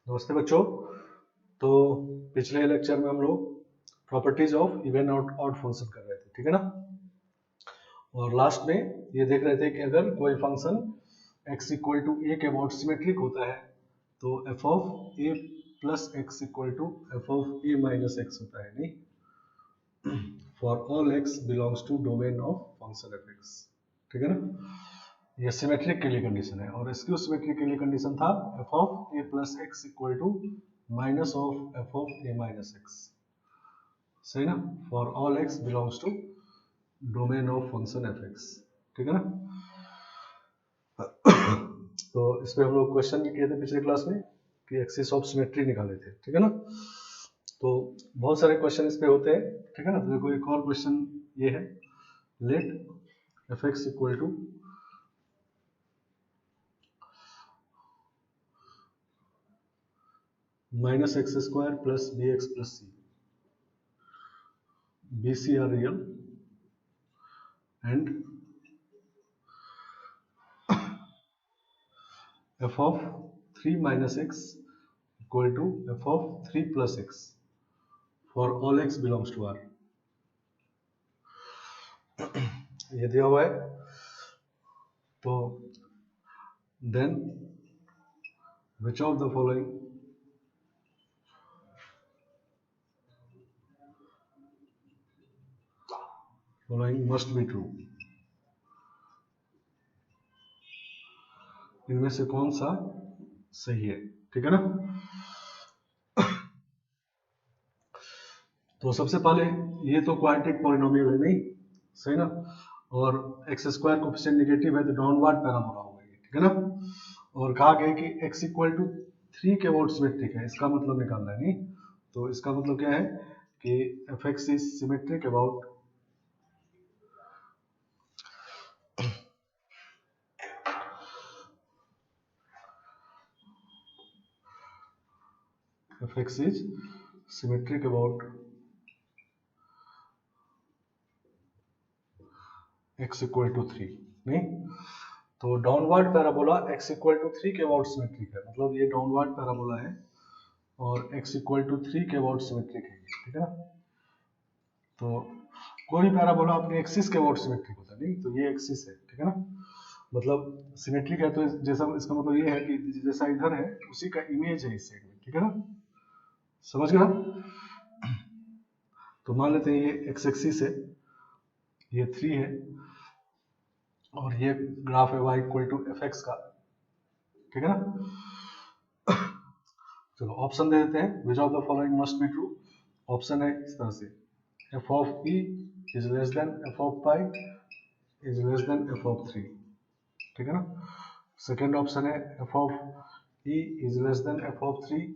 नमस्ते बच्चों। तो पिछले लेक्चर में हम लोग प्रॉपर्टीज ऑफ इवन और ऑड फंक्शन कर रहे थे, ठीक है ना। और लास्ट में ये देख रहे थे कि अगर कोई function x equal to A के अबाउट सिमेट्रिक होता है तो f of a plus x equal to F of a minus X होता है, नहीं। For all x belongs to domain of function F X, ठीक है ना। ये सिमेट्रिक के लिए कंडीशन है और स्क्यू सिमेट्रिक के लिए कंडीशन था F of A plus x equal to minus of F of A minus X, सही ना। For all X belongs to domain of function F X, ठीक है ना। तो इस पे हम लोग क्वेश्चन भी किए थे पिछले क्लास में कि एक्सिस ऑफ सिमेट्री निकाले थे, ठीक है ना। तो बहुत सारे क्वेश्चन इस पे होते हैं, ठीक है ना। तो देखो एक और क्वेश्चन ये है, let F x equal to minus X square plus B X plus C, B C are real and f of 3 minus x equal to f of 3 plus x for all x belongs to R। ये दिया हुआ है। तो then which of the following must be true, इनमें से कौन सा सही है, ठीक है ना। तो सबसे पहले ये तो क्वाड्रेटिक पॉलिनोमियल है, नहीं, सही ना। और एक्स स्क्वायर कोफिशिएंट नेगेटिव है तो डाउनवर्ड पैराबोला होगा ये, ठीक है ना। और कहा गया कि x इक्वल टू 3 के अबाउट सिमेट्रिक है, इसका मतलब निकालना है, नहीं। तो इसका मतलब क्या है कि F X is symmetric about F X is symmetric about x equal to 3, नहीं। तो downward parabola x equal to 3 के अबाउट सिमेट्रिक है, मतलब ये डाउनवर्ड पैराबोला है और x इक्वल टू 3 के अबाउट सिमेट्रिक है, ठीक है ना। तो कोई पैराबोला अपने एक्सिस के अबाउट सिमेट्रिक होता है, नहीं। तो ये एक्सिस है, ठीक है ना। मतलब सिमेट्रिक है तो जैसा इसका मतलब ये है कि जैसा इधर है उसी का इमेज है इस साइड में, ठीक है ना। समझ गया। तो मान लेते हैं ये एक्स एक्सिस है, ये 3 है और ये ग्राफ है y equal to F X का, ठीक है ना। चलो ऑप्शन दे देते हैं, which of the following must be true. Option है इस तरह से, F of E is less than F of pi is less than F of 3, ठीक है ना। सेकेंड ऑप्शन है F of E is less than F of 3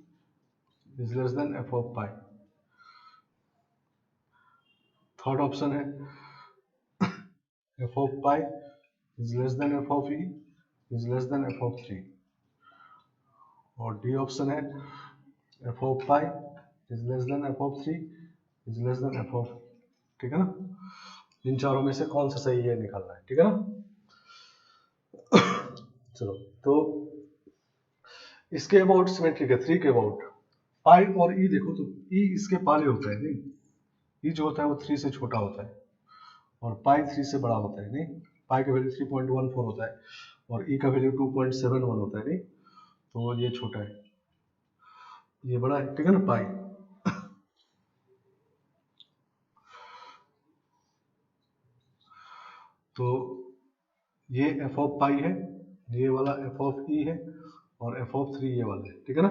is less than F of pi. Third option है F of pi is less than F of E is less than F of 3। और D option है F of pi is less than F of 3 is less than F of, ठीक है ना। इन चारों में से कौन सा सही है निकालना है, ठीक है ना। चलो तो इसके अबाउट सिमेट्रिक है 3 के अबाउट, पाई और ई देखो तो ई इसके पाले होता है, नहीं। ई जो होता है वो 3 से छोटा होता है और पाई 3 से बड़ा होता है, नहीं। पाई का वैल्यू 3.14 होता है और ई का वैल्यू 2.71 होता है, नहीं। तो ये छोटा है, ये बड़ा है, ठीक है ना, पाई। तो ये एफ ऑफ पाई है, ये वाला एफ ऑफ ई है और एफ ऑफ 3 ये वाला है, ठीक है ना।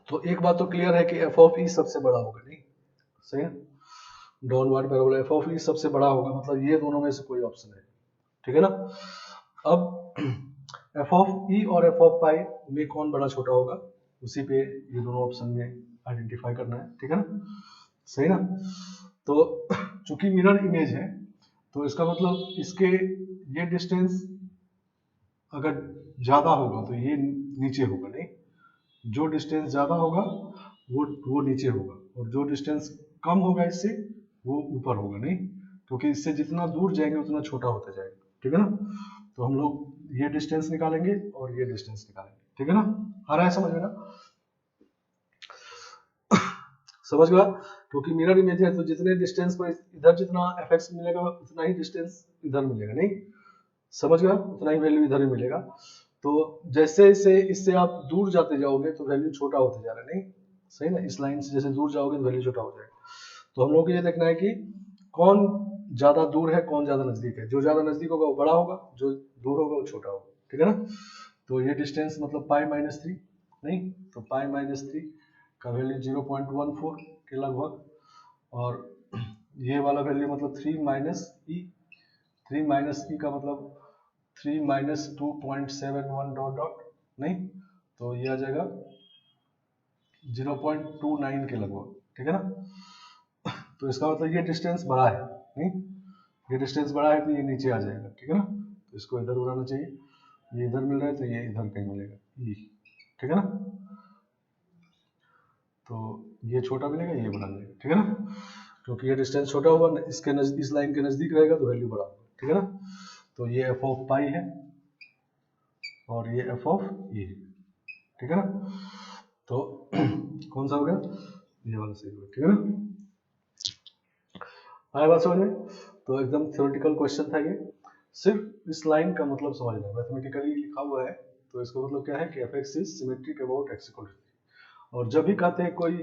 तो एक बात तो क्लियर है कि एफ ऑफ ई सबसे बड़ा होगा, नहीं, सही है। डाउनवर्ड पैराबोला एफ ऑफ ई सबसे बड़ा होगा, मतलब ये दोनों में से कोई ऑप्शन है, ठीक है ना। अब एफ ऑफ ई और एफ ऑफ पाई में कौन बड़ा छोटा होगा, उसी पे ये दोनों ऑप्शन में आइडेंटिफाई करना है, ठीक है ना, सही ना। तो चूंकि मिरर इमेज है तो इसका मतलब इसके ये डिस्टेंस अगर ज्यादा होगा तो ये नीचे होगा, नहीं। जो डिस्टेंस ज्यादा होगा वो नीचे होगा और जो डिस्टेंस कम होगा इससे वो ऊपर होगा, नहीं। क्योंकि इससे जितना दूर जाएंगे उतना छोटा होता जाएगा, ठीक है ना। तो हम लोग ये डिस्टेंस निकालेंगे और ये डिस्टेंस निकालेंगे, ठीक है ना, आ रहा है समझ में ना, समझ गया। क्योंकि मिरर इमेज है तो जितने डिस्टेंस पर इधर जितना एफ मिलेगा उतना ही डिस्टेंस इधर मिलेगा, नहीं समझ गया, उतना ही वैल्यू इधर ही मिलेगा। तो जैसे जैसे इससे आप दूर जाते जाओगे तो वैल्यू छोटा होते जा रहा है, नहीं सही ना, इस लाइन से जैसे दूर जाओगे तो वैल्यू छोटा हो जाएगा। तो हम लोग को ये देखना है कि कौन ज्यादा दूर है कौन ज्यादा नजदीक है, जो ज्यादा नजदीक होगा वो बड़ा होगा, जो दूर होगा वो छोटा होगा, ठीक है ना। तो ये डिस्टेंस मतलब π-3, नहीं तो π-3 का वैल्यू 0.14 के लगभग, और ये वाला वैल्यू मतलब 3 - e का मतलब 3 - 2.71 डॉट डॉट, नहीं तो ये आ जाएगा 0.29 के लगभग, ठीक है ना। तो इसका मतलब ये डिस्टेंस बड़ा है, नहीं ये डिस्टेंस बड़ा है तो ये नीचे आ जाएगा, ठीक है ना। तो इसको इधर बनाना चाहिए, ये इधर मिल रहा है तो ये इधर कहीं मिलेगा, ये ठीक है ना। तो ये छोटा मिलेगा ये बड़ा मिलेगा, ठीक है ना, क्योंकि ये डिस्टेंस छोटा होगा, इसके इस लाइन के नजदीक रहेगा तो वैल्यू बड़ा होगा, ठीक है ना। तो ये एफ ऑफ पाई है और ये एफ ऑफ ई है, ठीक है ना। तो कौन सा हो गया, ये वाला सही होगा, ठीक है ना। आया बात समझ में। तो एकदम थ्योरेटिकल क्वेश्चन था ये, सिर्फ इस लाइन का मतलब समझना, मैथमेटिकली लिखा हुआ है तो इसका मतलब क्या है कि F X is symmetric about X equal to, और जब भी कहते हैं कोई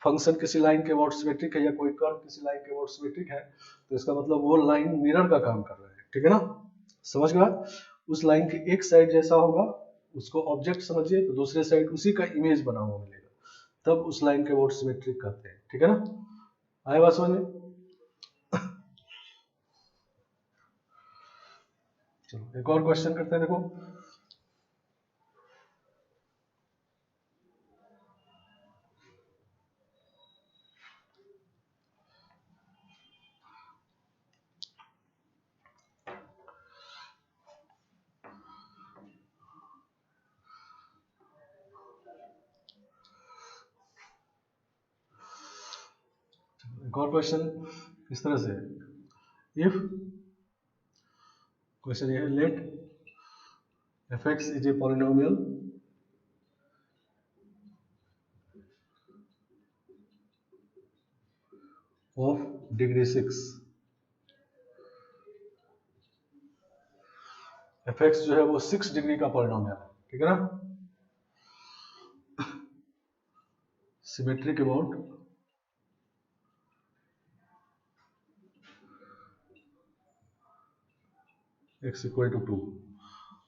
फंक्शन किसी लाइन के अबाउट सिमेट्रिक है या कोई कर्व किसी लाइन के अबाउट सिमेट्रिक है तो इसका मतलब वो लाइन मिरर का काम कर रहा है, ठीक है ना, समझ गया। उस लाइन की एक साइड जैसा होगा उसको ऑब्जेक्ट समझिए तो दूसरे साइड उसी का इमेज बना हुआ मिलेगा, तब उस लाइन के अबाउट सिमेट्रिक कहते हैं, ठीक है ना। आए बात समझ में। चलो एक और क्वेश्चन करते हैं, देखो एक और क्वेश्चन इस तरह से, इफ क्वेश्चन ये है, let F X is a polynomial of degree 6, F X जो है वो 6 डिग्री का पॉलिनोमियल है, ठीक है ना, symmetric about x equal to 2,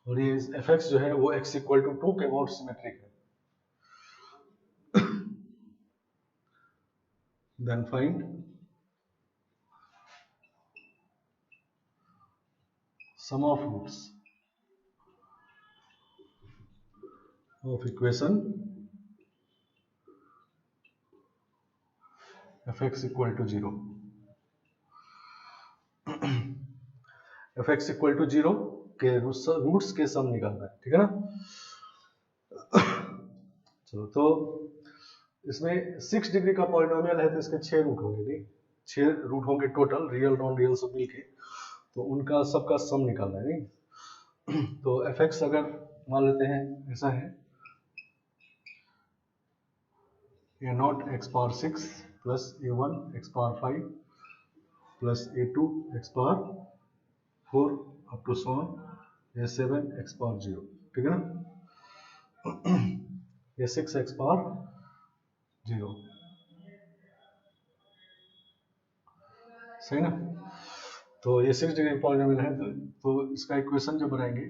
और ये एफ एक्स जो है वो x इक्वल टू 2 के अबाउट सिमेट्रिक है। Then find sum of roots of equation F x equal to 0, F x equal to 0 के रूट्स के सम निकालना है, ठीक है ना। चलो तो इसमें 6 डिग्री का पॉलिनोमियल है तो इसके 6 रूट होंगे, नहीं 6 रूट होंगे टोटल, रियल नॉन रियल सब मिलके, तो उनका सबका सम निकालना है, नहीं। तो एफ एक्स अगर मान लेते हैं ऐसा है, a naught x power 6 plus a1 x power 5 plus a2 x power 4 up to so a7 x power 0, ठीक है ना, a6 एक्स पावर 0, सही ना। तो ये 6 डिग्री पॉलिनोमियल है तो इसका इक्वेशन जब बनाएंगे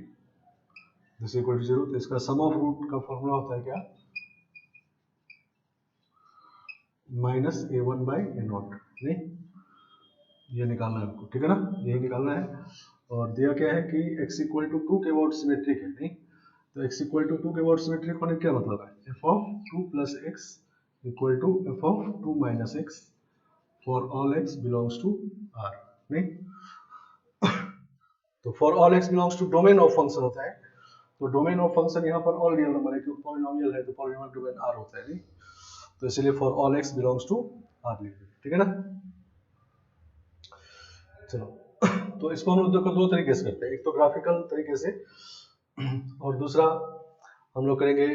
दिस इक्वल टू 0, तो इसका सम ऑफ रूट का फॉर्मूला होता है क्या, minus a1 by A not, नहीं ये निकालना है आपको, ठीक है ना, यही निकालना है। और दिया क्या है कि x इक्वल टू 2 के अबाउट सिमेट्रिक है, नहीं तो x इक्वल टू 2 के अबाउट सिमेट्रिक होने क्या मतलब है, f of 2 plus x equal to f of 2 minus x for all x belongs to r, नहीं तो for all x belongs to domain of function होता है, तो डोमेन ऑफ फंक्शन यहाँ पर ऑल रियल नंबर है क्योंकि पॉलिनोमियल है तो पॉलिनोमियल डोमेन r होता है, नहीं तो इसलिए for all x belongs to r लिख देंगे, ठीक है ना। चलो तो इसको हम लोग दो तरीके से करते हैं, एक तो ग्राफिकल तरीके से और दूसरा हम लोग करेंगे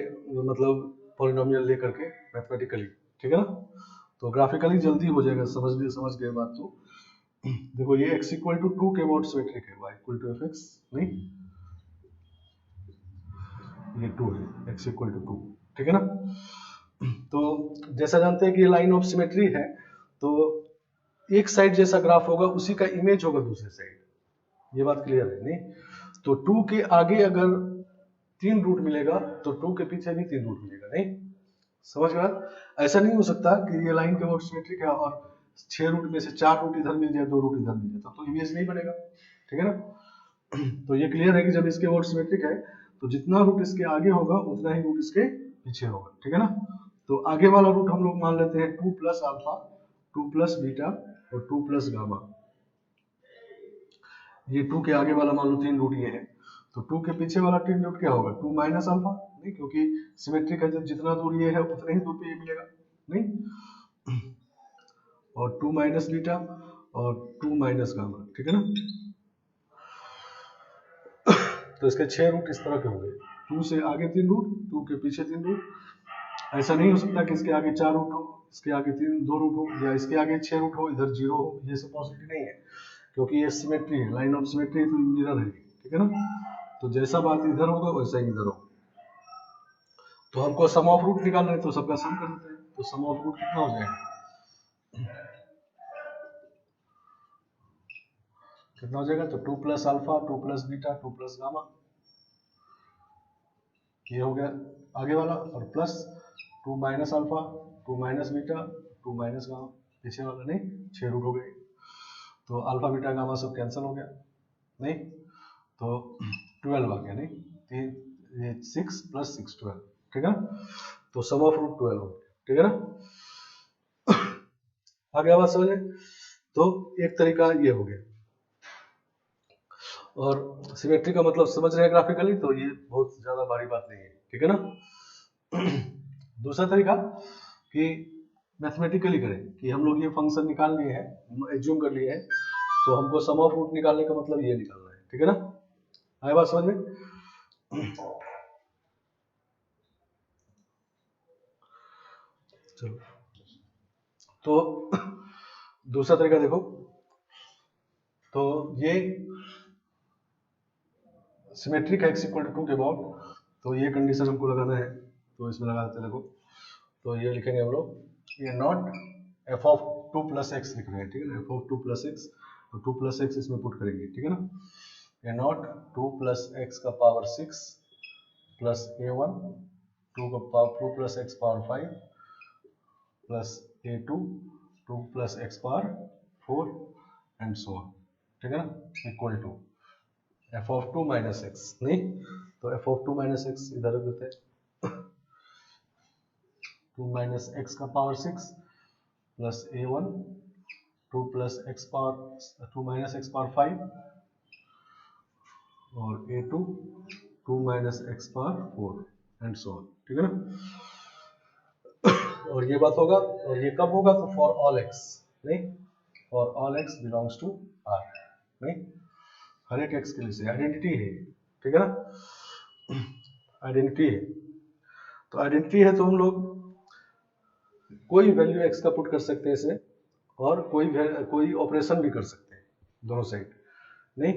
मतलब पॉलिनोमियल लेकर के मैथमेटिकली, ठीक है ना। तो ग्राफिकली जल्दी हो जाएगा, समझ गए बात। तो देखो ये x इक्वल टू 2 के अबाउट सिमेट्रिक है, y इक्वल टू fx नहीं, ये 2 है, x इक्वल टू 2, ठीक है ना। तो जैसा जानते हैं कि ये लाइन ऑफ सिमेट्री है, तो एक साइड जैसा ग्राफ होगा उसी का इमेज होगा दूसरी साइड, ये बात क्लियर है नहीं। तो 2 के आगे अगर 3 रूट मिलेगा तो 2 के पीछे भी 3 रूट मिलेगा नहीं, समझ गए। ऐसा नहीं हो सकता कि ये लाइन के अबाउट सिमेट्रिक है और 6 रूट में से 4 रूट इधर मिल जाए, 2 रूट इधर मिल जाए, तब तो इमेज नहीं बनेगा, ठीक है ना। तो ये क्लियर है कि जब इसके अबाउट सिमेट्रिक है तो जितना रूट इसके आगे होगा उतना ही रूट इसके पीछे होगा, ठीक है ना। तो आगे वाला रूट हम लोग मान लेते हैं 2 प्लस अल्फा, 2 प्लस बीटा और 2 प्लस गामा। ये 2 के आगे वाला मान लो 3 रूट ये है, तो 2 के पीछे वाला 3 रूट क्या होगा, 2 माइनस अल्फा नहीं, क्योंकि सिमेट्रिक है, जब जितना दूर ये है उतने ही दूर पे ये मिलेगा नहीं, और 2 माइनस बीटा और 2 माइनस गामा, ठीक है ना। तो इसके 6 रूट इस तरह के होंगे, 2 से आगे 3 रूट, 2 के पीछे 3 रूट। ऐसा नहीं हो सकता कि इसके आगे 4 रूट हो, इसके आगे 2 रूट हो, या इसके आगे 6 रूट हो इधर 0 हो, ये सब पॉसिबिलिटी नहीं है, क्योंकि ये सिमेट्री है, लाइन ऑफ सिमेट्री तो मिरर है, ठीक है ना। तो जैसा बात इधर होगा वैसा ही इधर होगा। तो हमको सम ऑफ रूट निकालना है, तो सबका सम कर देते हैं, तो सम ऑफ रूट कितना हो जाएगा, कितना हो जाएगा, तो 2 plus alpha, 2 plus beta, 2 plus gamma, ये हो गया आगे वाला, और plus 2 minus alpha, 2 minus beta, 2 minus gamma, पीछे वाला नहीं, 6 रूट हो गए, तो अल्फा बीटा गामा सब कैंसिल हो गया नहीं, तो 12 आ गया नहीं, 6 प्लस 6 12, ठीक है ना। तो सम ऑफ रूट 12 हो गया, ठीक है ना। आ गया बात समझ में। तो एक तरीका ये हो गया, और सिमेट्री का मतलब समझ रहे हैं ग्राफिकली, तो ये बहुत ज्यादा भारी बात नहीं है, ठीक है ना। दूसरा तरीका कि मैथमेटिकली करें, कि हम लोग ये फंक्शन निकाल लिए हैं, एज्यूम कर लिए हैं, तो हमको सम ऑफ रूट निकालने का मतलब ये निकालना है, ठीक है ना। आए बात समझ में। चलो, तो दूसरा तरीका देखो, तो ये सिमेट्रिक है x इक्वल टू 2 के अबाउट, तो ये कंडीशन हमको लगाना है, तो इसमें लगा देते हैं। देखो, तो ये लिखेंगे हम लोग, ये not f of 2 plus x लिख रहे हैं, ठीक है ना, f ऑफ 2 प्लस एक्स, तो 2 प्लस एक्स इसमें पुट करेंगे, ठीक है ना। ये नॉट 2 प्लस एक्स का पावर 6 प्लस a1, 2 का power 2 plus X power 5 plus a2, 2 plus X power 4 and so on, ठीक है ना, equal to f of 2 minus X नहीं, तो f ऑफ 2 माइनस एक्स इधर रख देते हैं, 2 माइनस एक्स का power 6 plus a1, 2 plus X power 2 minus x power 5 और a2, 2 minus x power 4 and so on, ठीक है ना। और ये बात होगा, और ये कब होगा, तो फॉर ऑल एक्स नहीं, for all X belongs to R नहीं, हर एक एक्स के लिए से आइडेंटिटी है, ठीक है ना, आइडेंटिटी है। तो आइडेंटिटी है तो हम लोग कोई वैल्यू एक्स का पुट कर सकते हैं इसमें, और कोई ऑपरेशन भी कर सकते हैं दोनों साइड नहीं।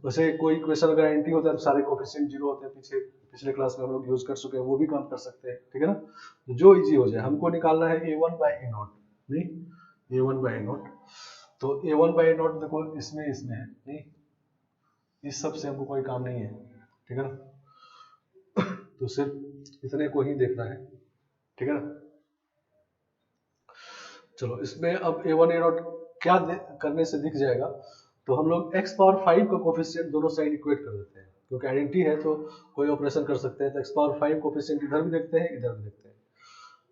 वैसे कोई इक्वेशन अगर आइडेंटिटी होता है तो सारे कोएफिशिएंट जीरो होते हैं, पिछले क्लास में हम लोग यूज कर चुके हैं, वो भी काम कर सकते हैं, ठीक है ना। तो जो इजी हो जाए, हमको निकालना है a1 बाई ए नॉट नहीं, a1 बाई ए नॉट, तो a1 बाई ए नॉट देखो इसमें है नहीं, इस सब से हमको कोई काम नहीं है, ठीक है ना। तो सिर्फ इतने को ही देखना है, ठीक है ना। चलो, इसमें अब a1 a0 क्या करने से दिख जाएगा, तो हम लोग x पावर 5 का कोफिशिएंट दोनों साइड इक्वेट कर देते हैं, क्योंकि आइडेंटिटी है तो कोई ऑपरेशन कर सकते हैं, तो x पावर 5 कोफिशिएंट इधर भी देखते हैं, इधर भी देखते हैं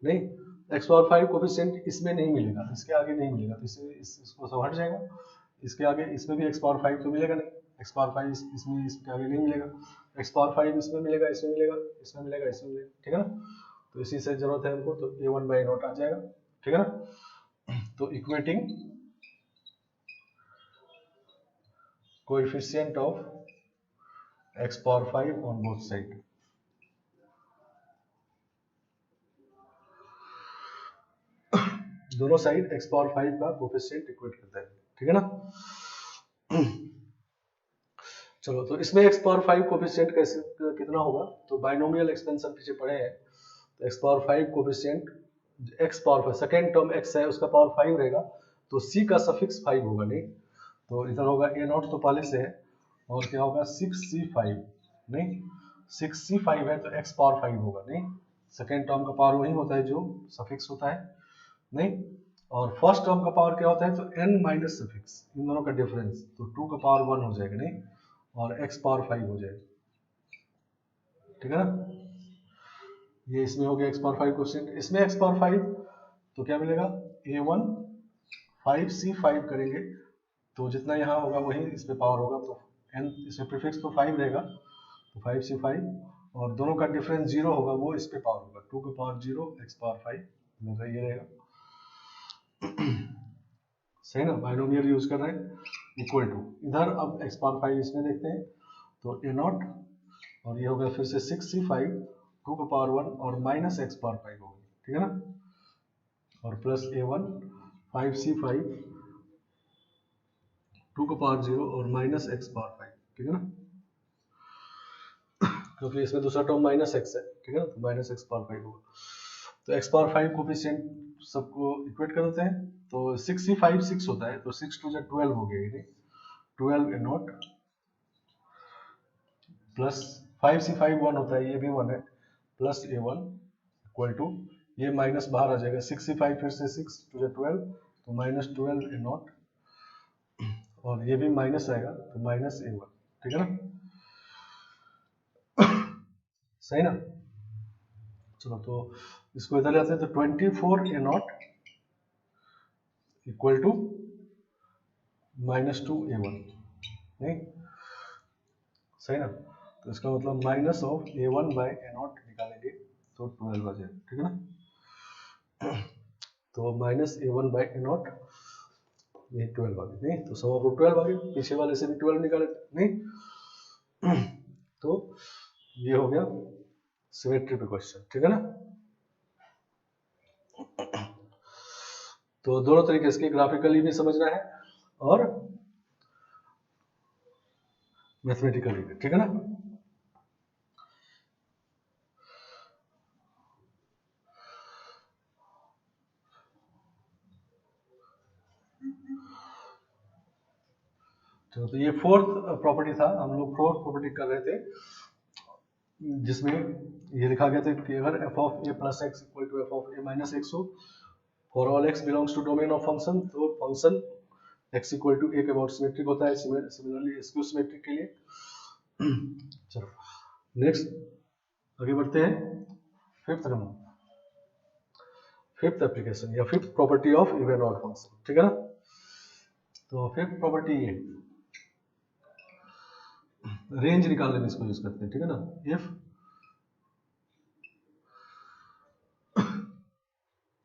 नहीं। x पावर 5 कोफिशिएंट इसमें नहीं मिलेगा, इसके आगे नहीं मिलेगा, तो इसको सब हट जाएगा, इसके आगे इसमें भी x पावर 5 तो मिलेगा नहीं, x पावर 5 इसमें इसके आगे नहीं मिलेगा, x पावर 5 इसमें मिलेगा, इसमें मिलेगा, इसमें मिलेगा, इसमें मिलेगा, ठीक है ना। तो इसी से जरूरत है हमको, तो a1 बाई नॉट आ जाएगा, ठीक है ना। तो equating coefficient of x power 5 on both side, दोनों साइड x पावर 5 का कोफिशिएंट इक्वेट करते हैं, ठीक है ना। चलो तो इसमें x पावर 5 कोफिशिएंट कैसे कितना होगा, तो बाइनोमियल एक्सपेंशन पीछे पढ़े हैं, तो x power 5 coefficient x power second term x है उसका पावर 5 रहेगा, तो c का सफिक्स 5 होगा, नहीं तो इधर होगा a0 तो पहले से है, और क्या होगा 6c5, नहीं 6c5 है तो x पावर 5 होगा, नहीं सेकेंड टर्म का पावर वही होता है जो सफिक्स होता है, नहीं और फर्स्ट टर्म का पावर क्या होता है, तो n माइनस सफिक्स, इन दोनों का डिफरेंस, तो 2 का पावर 1 हो जाएगा, नहीं और x पावर 5 हो जाएगा, ठीक है ना। ये इसमें हो गया x पावर 5 क्वेश्चन। इसमें x पावर 5 तो क्या मिलेगा, a1 5c5 करेंगे तो जितना यहाँ होगा वही इस पे पावर होगा, तो n इसमें प्रीफिक्स तो 5 रहेगा, तो 5c5 और दोनों का डिफरेंस 0 होगा, वो इस पे पावर होगा, 2 का पावर 0 x पावर 5 ये रहेगा। सही ना, बाइनोमियल यूज कर रहे हैं, इक्वल टू इधर अब x पावर 5 इसमें देखते हैं, तो a0 और ये हो गया फिर से 6c5 2 का पावर 1 और माइनस x पावर 5 होगी, ठीक है ना, और प्लस a1 5c5 2 का पावर 0 और माइनस x पावर 5, ठीक है ना, क्योंकि इसमें दूसरा टर्म माइनस x है, ठीक है ना, तो माइनस x पावर 5 होगा। तो x पावर 5 कोफिशिएंट सबको इक्वेट कर देते हैं, तो 6c5 6 होता है, तो 6 टू 12 हो गया, ये 12 a0 प्लस 5c5 1 होता है, ये भी 1 है, प्लस a1 इक्वल टू ये माइनस बाहर आ जाएगा, 6c5 फिर से 6 टू 12 तो माइनस 12 a0 और ये भी माइनस आएगा तो माइनस a1, ठीक है ना, सही ना। चलो तो इसको इधर ले आते हैं, तो 24 a0 equal to minus 2 a1, नहीं सही ना, तो इसका मतलब minus of a1 by a0 निकालेंगे तो 12 आ जाएगा, ठीक है ना, तो माइनस a1 बाई a0 ये 12 आ गया, नहीं तो सम ऑफ 12 आ गया, पीछे वाले से भी 12 निकाले, नहीं तो ये हो गया सिमेट्री पे क्वेश्चन, ठीक है ना। तो दोनों तरीके से ग्राफिकली भी समझना है और मैथमेटिकली भी, ठीक है ना। तो ये फोर्थ प्रॉपर्टी था, हम लोग फोर्थ प्रॉपर्टी कर रहे थे, जिसमें ये लिखा गया था कि अगर f of a plus x equal to f of a minus x हो for all x belongs to domain of function, तो function x equal to a के अबाउट सिमेट्रिक होता है, सिमिलरली स्क्यू सिमेट्रिक के लिए। चलो नेक्स्ट आगे बढ़ते हैं, फिफ्थ नंबर, फिफ्थ एप्लीकेशन या fifth property of even odd function, ठीक है ना। तो फिफ्थ प्रॉपर्टी ये रेंज निकालने में इसको यूज करते हैं, ठीक है ना। If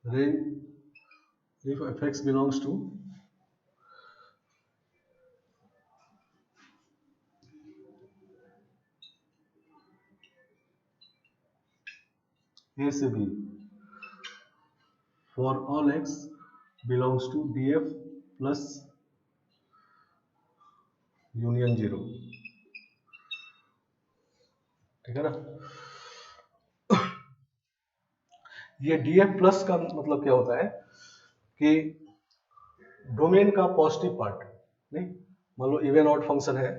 range if fx belongs to a से b for all x belongs to df plus union 0, ठीक है ना। ये df प्लस का मतलब क्या होता है कि डोमेन का पॉजिटिव पार्ट, नहीं मान लो इवन ऑड फंक्शन है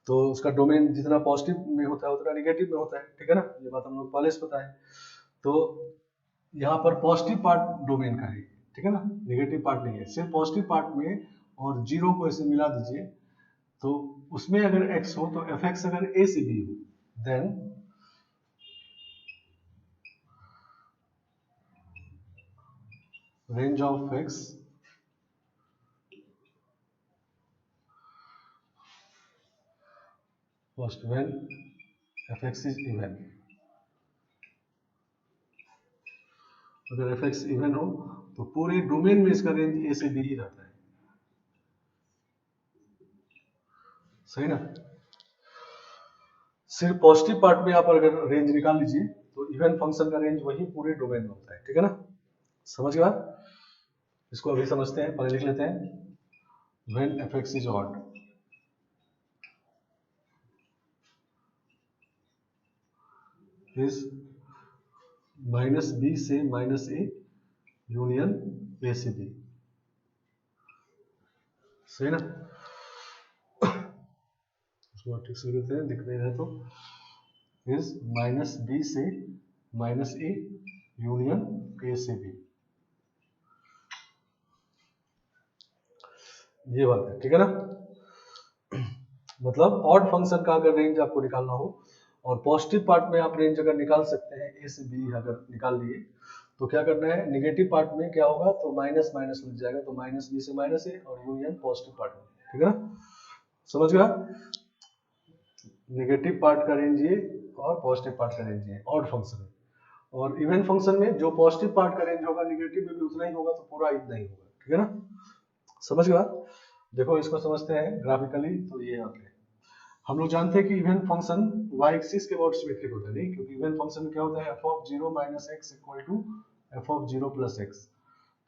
तो उसका डोमेन जितना पॉजिटिव में होता है उतना निगेटिव में होता है, ठीक है ना, ये बात हम लोग पहले से पता है। तो यहाँ पर पॉजिटिव पार्ट डोमेन का है, ठीक है ना, नेगेटिव पार्ट नहीं है, सिर्फ पॉजिटिव पार्ट में और जीरो को ऐसे मिला दीजिए, तो उसमें अगर x हो तो fx अगर a से b हो then range of x first when fx is even, अगर fx इवन हो तो पूरे डोमेन में इसका रेंज a से b ही रहता है, सही ना। सिर्फ पॉजिटिव पार्ट में आप अगर रेंज निकाल लीजिए तो इवन फंक्शन का रेंज वही पूरे डोमेन में होता है, ठीक है ना, समझ गए। इसको अभी समझते हैं, पहले लिख लेते हैं when fx is odd is minus B से माइनस ए यूनियन ए से बी, सही ना। इसको ठीक से लिखते हैं, दिख नहीं रहा तो इज माइनस बी से माइनस ए यूनियन ए से बी, ये बात है, ठीक है ना। मतलब ऑड फंक्शन का अगर रेंज आपको निकालना हो और पॉजिटिव पार्ट में आप रेंज अगर निकाल सकते हैं, ए से बी अगर निकाल लिए, तो क्या करना है, निगेटिव पार्ट में क्या होगा, तो माइनस माइनस लग जाएगा, तो माइनस बी से माइनस ए और यूनियन पॉजिटिव पार्ट में, ठीक है ना, समझ गया। नेगेटिव पार्ट का रेंज ये और पॉजिटिव पार्ट का रेंज ये ऑड फंक्शन में, और इवन फंक्शन में जो पॉजिटिव पार्ट का रेंज होगा निगेटिव में भी उतना ही होगा, तो पूरा इतना ही होगा, ठीक है ना, समझ गया। देखो इसको समझते हैं ग्राफिकली, तो ये यहाँ पे हम लोग जानते हैं कि इवन फंक्शन y एक्सिस के अबाउट सिमेट्रिक होता है, नहीं, क्योंकि इवन फंक्शन में क्या होता है, f of 0 minus x equal to f of 0 plus x,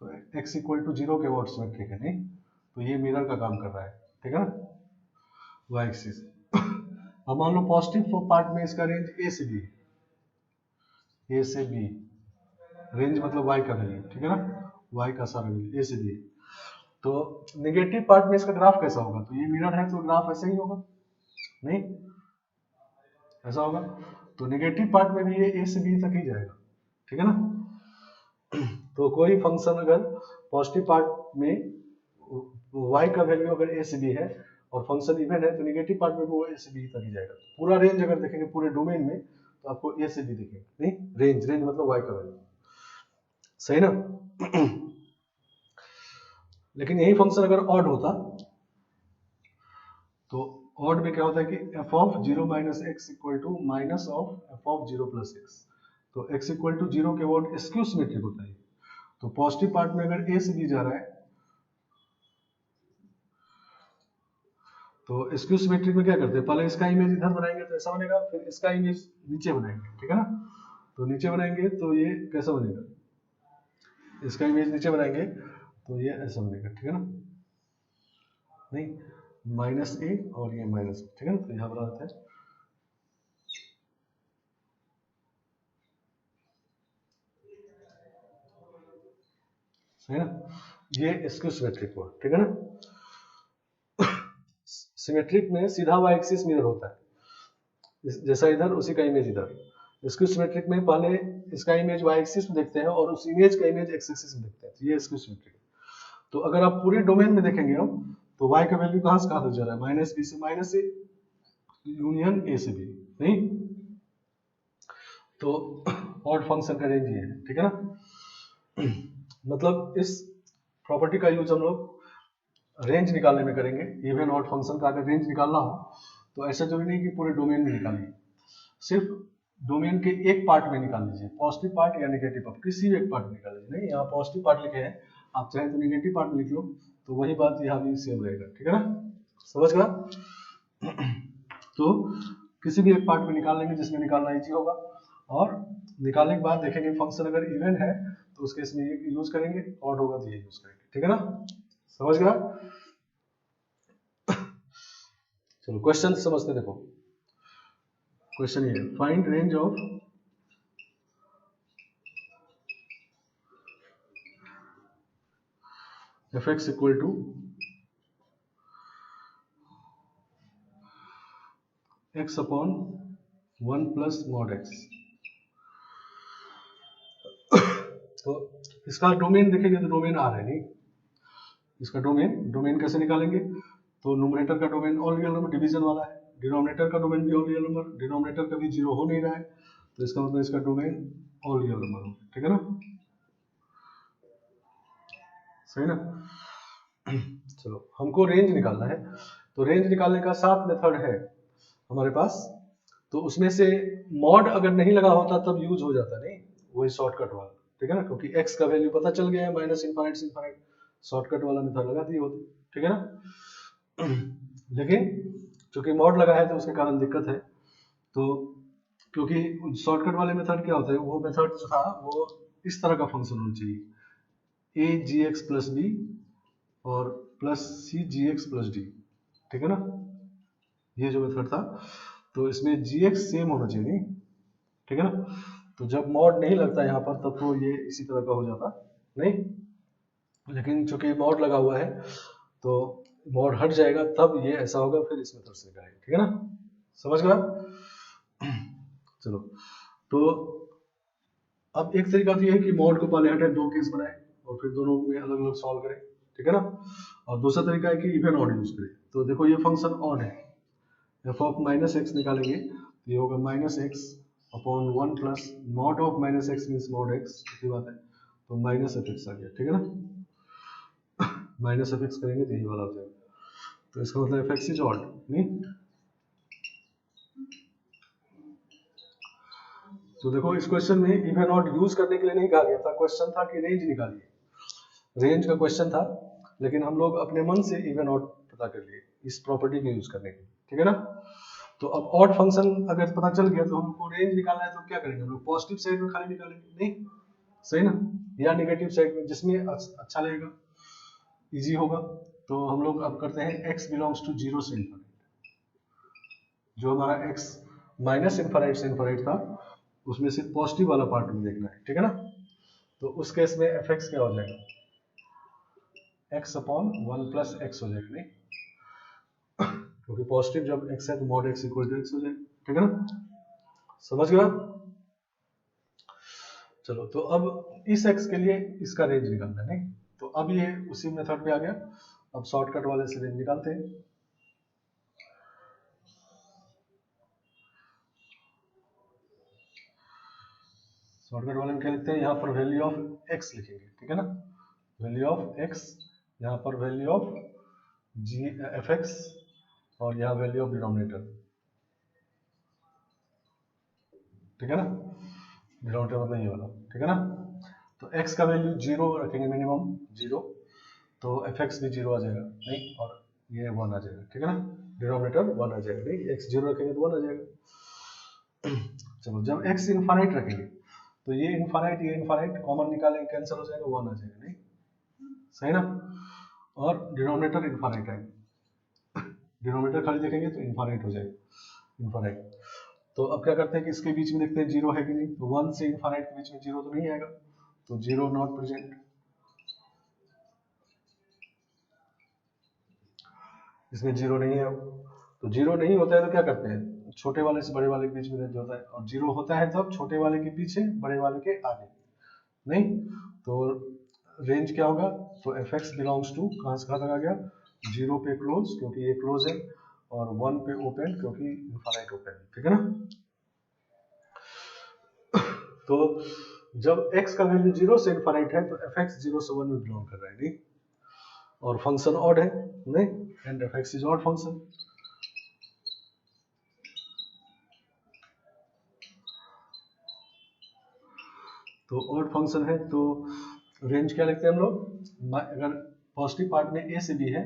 तो x इक्वल टू 0 के अबाउट सिमेट्रिक है, नहीं, तो ये मिरर का काम कर रहा है, ठीक है ना, y एक्सिस। अब मान लो पॉजिटिव पार्ट में इसका रेंज a से b, a से b रेंज मतलब y का वैल्यू, ठीक है ना, y का सारा वैल्यू a से b, तो नेगेटिव पार्ट में इसका ग्राफ कैसा होगा, तो ये मिरर है तो ग्राफ ऐसे ही होगा, नहीं ऐसा होगा, तो नेगेटिव पार्ट में भी ये a से b तक ही जाएगा, ठीक है ना। तो कोई फंक्शन अगर पॉजिटिव पार्ट में y का वैल्यू अगर a से b है और फंक्शन इवन है, तो नेगेटिव पार्ट में भी वो a से b तक ही जाएगा। पूरा रेंज अगर देखेंगे पूरे डोमेन में, तो आपको a से b दिखेगा, नहीं, रेंज मतलब y का वैल्यू, सही ना। लेकिन यही फंक्शन अगर ऑड होता, तो ऑड में क्या होता है कि f of 0 minus x equal to minus of f of 0 plus X, तो x इक्वल टू 0 के अबाउट स्क्यू सिमेट्रिक होता है, तो पॉजिटिव पार्ट में अगर a से b जा रहा है, तो स्क्यू सिमेट्रिक में क्या करते हैं, पहले इसका इमेज इधर बनाएंगे तो ऐसा बनेगा, फिर इसका इमेज नीचे बनाएंगे, ठीक है ना, तो नीचे बनाएंगे तो ये कैसा बनेगा, इसका इमेज नीचे बनाएंगे तो ये ऐसा बनेगा, ठीक है ना, नहीं, माइनस ए और ये माइनस, ठीक है ना, तो यहाँ बना देते हैं, सही ना, ये स्क्यू सिमेट्रिक हुआ, ठीक है ना। सिमेट्रिक में सीधा y एक्सिस मिरर होता है, जैसा इधर उसी का इमेज इधर। स्क्यू सिमेट्रिक में पहले इसका इमेज y एक्सिस में देखते हैं और उस इमेज का इमेज x एक्सिस में देखते हैं, तो ये स्क्यू सिमेट्रिक है। तो अगर आप पूरे डोमेन में देखेंगे हम, तो y का वैल्यू कहां से कहां तक जा रहा है, माइनस बी से माइनस ए यूनियन ए से बी, नहीं, तो ऑड फंक्शन का रेंज ये है, ठीक है ना। मतलब इस प्रॉपर्टी का यूज हम लोग रेंज निकालने में करेंगे। इवन ऑड फंक्शन का अगर रेंज निकालना हो, तो ऐसा जरूरी नहीं कि पूरे डोमेन में निकालिए, सिर्फ डोमेन के एक पार्ट में निकाल लीजिए, पॉजिटिव पार्ट या नेगेटिव पार्ट, किसी भी एक पार्ट में निकाल लीजिए, नहीं, यहाँ पॉजिटिव पार्ट लिखे हैं, आप चाहे तो नेगेटिव पार्ट में लिख लो, तो वही बात यहाँ भी सेम रहेगा, ठीक है ना, समझ गया। तो किसी भी एक पार्ट में निकाल लेंगे जिसमें निकालना इजी होगा, और निकालने के बाद देखेंगे फंक्शन अगर इवन है तो उसके इसमें ये यूज करेंगे, ऑड होगा तो ये यूज करेंगे, ठीक है ना, समझ गया। चलो क्वेश्चन समझते, देखो क्वेश्चन ये है, find range of fx equal to x upon 1 plus mod x। तो इसका डोमेन देखेंगे तो डोमेन आ रहा है, नहीं, इसका डोमेन कैसे निकालेंगे, तो न्यूमरेटर का domain all real number division वाला है, डिनोमिनेटर का डोमेन भी ऑल रियल नंबर, डिनोमिनेटर कभी जीरो हो नहीं रहा है, तो इसका मतलब इसका डोमेन ऑल रियल नंबर, ठीक है ना, सही ना। चलो हमको रेंज निकालना है, तो रेंज निकालने का 7 मेथड है हमारे पास, तो उसमें से मॉड अगर नहीं लगा होता तब यूज हो जाता, नहीं, वही शॉर्टकट वाला, ठीक है ना, क्योंकि x का वैल्यू पता चल गया है, माइनस इनफाइनाइट से इनफाइनाइट, शॉर्टकट वाला मेथड लगा दिए होते, ठीक है ना। लेकिन चूंकि मॉड लगा है तो उसके कारण दिक्कत है, तो क्योंकि शॉर्टकट वाले मेथड क्या होता है, वो मेथड जो था वो इस तरह का फंक्शन होना चाहिए, ए जी एक्स प्लस बी और प्लस सी जी एक्स प्लस डी, ठीक है ना, ये जो मेथड था। तो इसमें जी एक्स सेम होना चाहिए, नहीं, ठीक है ना। तो जब मॉड नहीं लगता यहाँ पर तब तो ये इसी तरह का हो जाता, नहीं, लेकिन चूंकि मॉड लगा हुआ है तो मॉड हट जाएगा तब ये ऐसा होगा, फिर इस मेथड से करेंगे, ठीक है ना, समझ गए आप? चलो, तो अब एक तरीका तो ये है कि मॉड को पहले हटाए, दो केस बनाए और फिर दोनों में अलग अलग सॉल्व करें, ठीक है ना। और दूसरा तरीका है कि इवन ऑड यूज करें। तो देखो ये फंक्शन ऑड है, एफ ऑफ माइनस एक्स निकालेंगे तो ये होगा minus x upon one plus mod of minus x means mod x, की बात है, तो माइनस एफ एक्स आ गया, ठीक है ना। माइनस एफ एक्स करेंगे तो यही वाला हो जाएगा, तो इसका मतलब एफ एक्स इज ऑड, नहीं। तो देखो इस क्वेश्चन में इवन ऑड यूज करने के लिए नहीं कहा गया था, क्वेश्चन था कि रेंज निकालिए, रेंज का क्वेश्चन था, लेकिन हम लोग अपने मन से इवन ऑड पता कर लिए इस प्रॉपर्टी को यूज करने के लिए, ठीक है ना। तो अब ऑड फंक्शन अगर पता चल गया तो हमको रेंज निकालना है, तो क्या करेंगे हम लोग, पॉजिटिव साइड में खाली निकालेंगे, नहीं, सही ना, या नेगेटिव साइड में, जिसमें अच्छा लगेगा, इजी होगा। तो हम लोग अब करते हैं x बिलोंग्स टू जीरो से इन्फिनिट, जो हमारा x माइनस इन्फिनिट से इन्फिनिट था उसमें से पॉजिटिव वाला पार्ट में देखना है, ठीक है ना। तो उस केस में एफ एक्स क्या हो जाएगा, x upon one plus X हो जाएगा, नहीं, क्योंकि पॉजिटिव जब x है तो mod x equal to x हो जाएगा, ठीक है ना, समझ गया। चलो, तो अब इस x के लिए इसका रेंज निकालना है, नहीं, तो अब ये उसी मेथड पे आ गया। अब शॉर्टकट वाले से रेंज निकालते हैं। शॉर्टकट वाले में क्या लिखते हैं, यहाँ पर वैल्यू ऑफ x लिखेंगे, ठीक है ना, वैल्यू ऑफ x, यहाँ पर value of G F X और यहाँ वैल्यू ऑफ डिनोमिनेटर, ठीक है ना, डिनोमिनेटर मतलब ये वाला, ठीक है ना। तो x का वैल्यू जीरो रखेंगे, मिनिमम जीरो, तो एफ एक्स भी जीरो आ जाएगा, नहीं, और ये वन आ जाएगा, ठीक है ना, डिनोमिनेटर वन आ जाएगा, नहीं, x जीरो रखेंगे तो वन आ जाएगा। चलो, जब x इनफाइनाइट रखेंगे तो ये इनफाइनाइट कॉमन निकालेंगे, कैंसिल हो जाएगा, वन आ जाएगा, नहीं, सही ना, और डिनोमिनेटर इनफाइनाइट आएगा, डिनोमिनेटर खाली देखेंगे तो इनफाइनाइट हो जाएगा, इनफाइनाइट। तो अब क्या करते हैं कि इसके बीच में देखते हैं जीरो है कि नहीं, तो वन से इनफाइनाइट के बीच में जीरो तो नहीं आएगा, तो जीरो नॉट प्रेजेंट, इसमें जीरो नहीं है। तो जीरो नहीं होता है तो क्या करते हैं, छोटे वाले से बड़े वाले के बीच में रेंज होता है, और जीरो होता है तब छोटे वाले के पीछे बड़े वाले के आगे, नहीं, तो रेंज क्या होगा, तो एफ एक्स बिलोंग्स टू कहाँ से कहाँ तक आ गया, जीरो पे क्लोज क्योंकि ये क्लोज है, और वन पे ओपन क्योंकि इनफाइनाइट ओपन, ठीक है ना। तो जब x का वैल्यू जीरो से इनफाइनाइट है तो एफ एक्स जीरो से वन में बिलोंग कर रहा है, नहीं, और फंक्शन ऑड है, नहीं, and F X is odd function. तो ऑड फंक्शन है तो रेंज क्या लिखते हैं हम लोग, अगर पॉजिटिव पार्ट में a से b है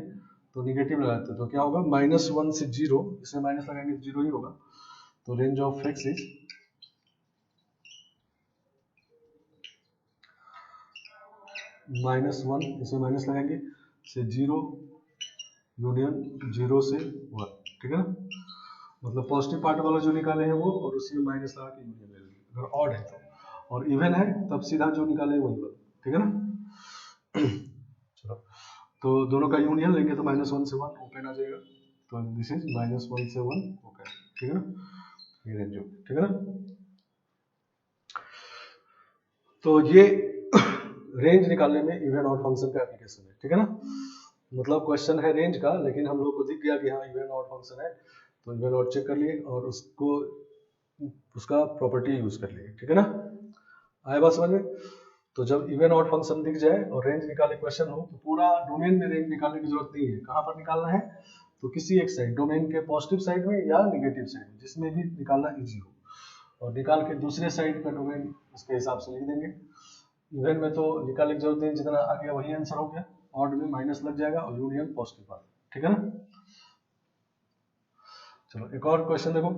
तो निगेटिव लगाते हैं, तो क्या होगा, माइनस वन से जीरो, इसमें माइनस लगाएंगे तो जीरो ही होगा, तो range of x is minus one, इसमें माइनस लगाएंगे से जीरो यूनियन जीरो से वन, ठीक है ना, मतलब पॉजिटिव पार्ट वाला जो निकाले हैं वो, और उसी में माइनस लगा के यूनियन ले लेंगे अगर ऑड है तो, और इवन है तब सीधा जो निकाले वही वाला, ठीक है ना। चलो, तो दोनों का यूनियन लेंगे तो माइनस वन से वन ओपन आ जाएगा, तो दिस इज माइनस वन से वन ओपन, ठीक है ना, ये रेंज हो, ठीक है ना। तो ये रेंज निकालने में इवन ऑड फंक्शन का एप्लीकेशन है, ठीक है ना, मतलब क्वेश्चन है रेंज का, लेकिन हम लोग को दिख गया कि हाँ इवन ऑड फंक्शन है, तो इवन ऑड चेक कर लिए और उसको उसका प्रॉपर्टी यूज कर लिए, ठीक है ना, आए बात समझ में। तो जब इवन ऑड फंक्शन दिख जाए और रेंज निकालने क्वेश्चन हो तो पूरा डोमेन में रेंज निकालने की जरूरत नहीं है, कहाँ पर निकालना है, तो किसी एक साइड, डोमेन के पॉजिटिव साइड में या निगेटिव साइड में, जिसमें भी निकालना इजी हो, और निकाल के दूसरे साइड का डोमेन उसके हिसाब से लिख देंगे। इवन में तो निकालने की जरूरत नहीं, जितना आ गया वही आंसर हो गया, ऑड में माइनस लग जाएगा और यूनियन पॉजिटिव आ, ठीक है ना। चलो एक और क्वेश्चन देखो,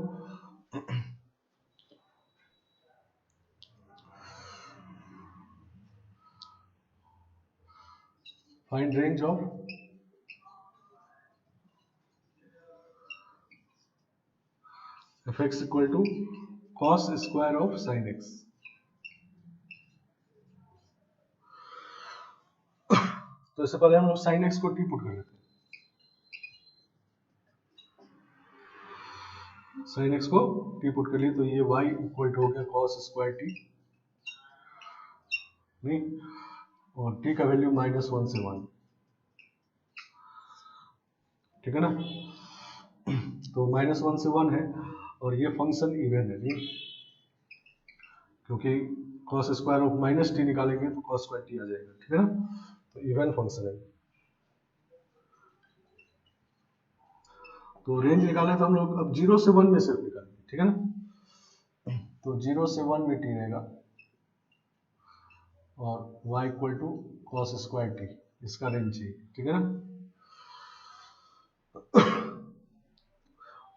find range of fx equal to cos square of sin x। तो इससे पहले हम लोग sin x को टी पुट कर लेते हैं। sin x को टी पुट कर लिए तो ये y इक्वल टू हो गया cos स्क्वायर टी, नहीं, और t का वैल्यू -1 से 1, ठीक है ना। तो -1 से 1 है और ये फंक्शन इवन है, नहीं, क्योंकि cos square of minus T निकालेंगे तो cos स्क्वायर टी आ जाएगा, ठीक है ना। तो इवन फंक्शन है। तो रेंज निकाले तो हम लोग अब 0 से 1 में सिर्फ निकालेंगे, ठीक है ना। तो 0 से 1 में टी रहेगा और y equal to cos square T, इसका रेंज चाहिए, ठीक है ना।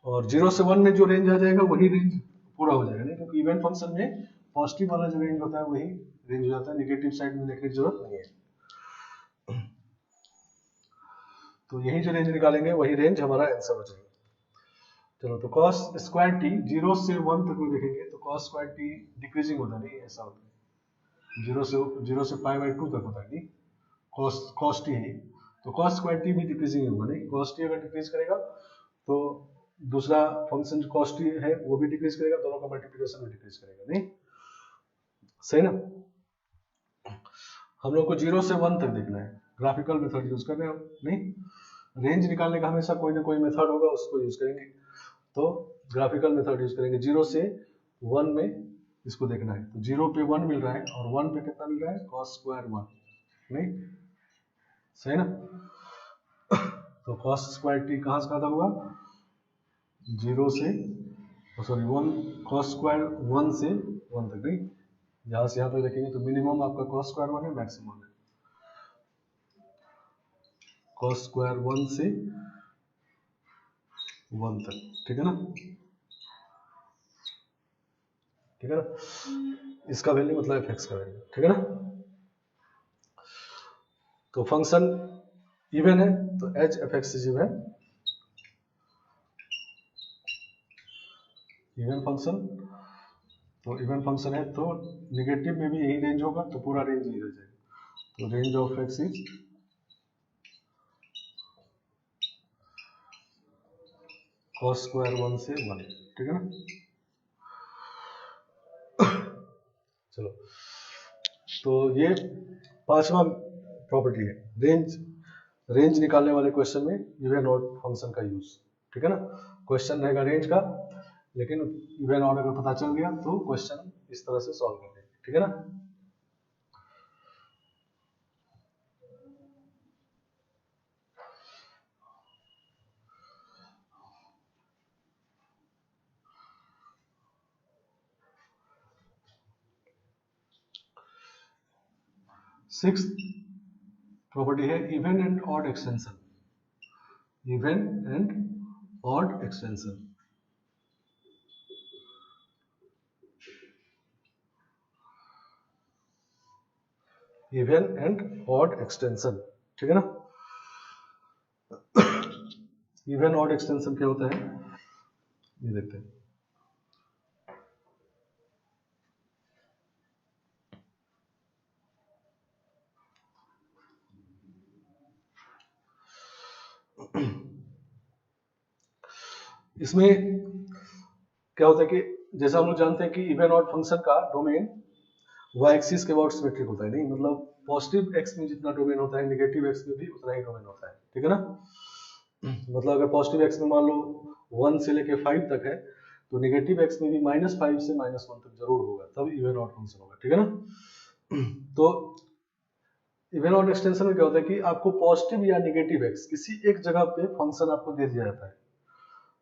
और 0 से 1 में जो रेंज आ जाएगा वही रेंज पूरा हो जाएगा, नहीं, क्योंकि इवन फंक्शन में पॉजिटिव वाला जो रेंज होता है वही रेंज हो जाता है, नेगेटिव साइड में देखने की जरूरत नहीं है। तो यही जो रेंज निकालेंगे वही रेंज हमारा आंसर हो जाएगा। चलो, तो cos स्क्वायर टी 0 से 1 तक में देखेंगे तो cos स्क्वायर टी डिक्रीजिंग होता है, नहीं, ऐसा होता है 0 से π/2 तक होता है, नहीं, cos टी है तो cos स्क्वायर टी भी डिक्रीजिंग होगा, नहीं, cos टी अगर डिक्रीज करेगा तो दूसरा फंक्शन जो cos टी है वो भी डिक्रीज करेगा, दोनों का मल्टीप्लिकेशन भी डिक्रीज करेगा, नहीं, सही ना। हम लोग को 0 से 1 तक देखना है, ग्राफिकल मेथड यूज कर रहे हैं हम, नहीं, रेंज निकालने का हमेशा कोई ना कोई मेथड होगा, उसको यूज करेंगे। तो ग्राफिकल मेथड यूज करेंगे। 0 से 1 में इसको देखना है, तो 0 पे 1 मिल रहा है और 1 पे कितना मिल रहा है, cos स्क्वायर 1, नहीं, सही ना। तो cos स्क्वायर टी कहाँ से खाता हुआ, 0 से, सॉरी 1, cos स्क्वायर 1 से 1 तक, नहीं, यहाँ से यहाँ तक देखेंगे तो मिनिमम आपका cos स्क्वायर 1 है, मैक्सिमम है cos स्क्वायर 1 से 1 तक, ठीक है ना, ठीक है ना। इसका वैल्यू मतलब fx का वैल्यू, ठीक है ना। तो फंक्शन इवन है तो h fx जो है इवन फंक्शन, तो इवन फंक्शन है तो नेगेटिव में भी यही रेंज होगा, तो पूरा रेंज यही रह जाएगा। तो range of x is cos square 1 से 1, ठीक है ना। चलो, तो ये पांचवा प्रॉपर्टी है, रेंज निकालने वाले क्वेश्चन में इवन ऑड फंक्शन का यूज, ठीक है ना। क्वेश्चन रहेगा रेंज का, लेकिन इवन ऑड अगर पता चल गया तो क्वेश्चन इस तरह से सॉल्व कर देंगे, ठीक है ना। सिक्स्थ प्रॉपर्टी है even and odd extension, even and odd extension, even and odd extension, ठीक है ना। इवन ऑड एक्सटेंशन क्या होता है ये देखते हैं। इसमें क्या होता है कि जैसा हम लोग जानते हैं कि इवन ऑड फंक्शन का डोमेन y एक्सिस के अबाउट सिमेट्रिक होता है, नहीं, मतलब पॉजिटिव x में जितना डोमेन होता है नेगेटिव x में भी उतना ही डोमेन होता है, ठीक है ना। मतलब अगर पॉजिटिव x में मान लो 1 से लेके 5 तक है तो नेगेटिव x में भी -5 से -1 तक जरूर होगा, तब इवन ऑड फंक्शन होगा, ठीक है ना। तो इवन ऑड एक्सटेंशन में क्या होता है कि आपको पॉजिटिव या नेगेटिव x किसी एक जगह पे फंक्शन आपको दे दिया जाता है,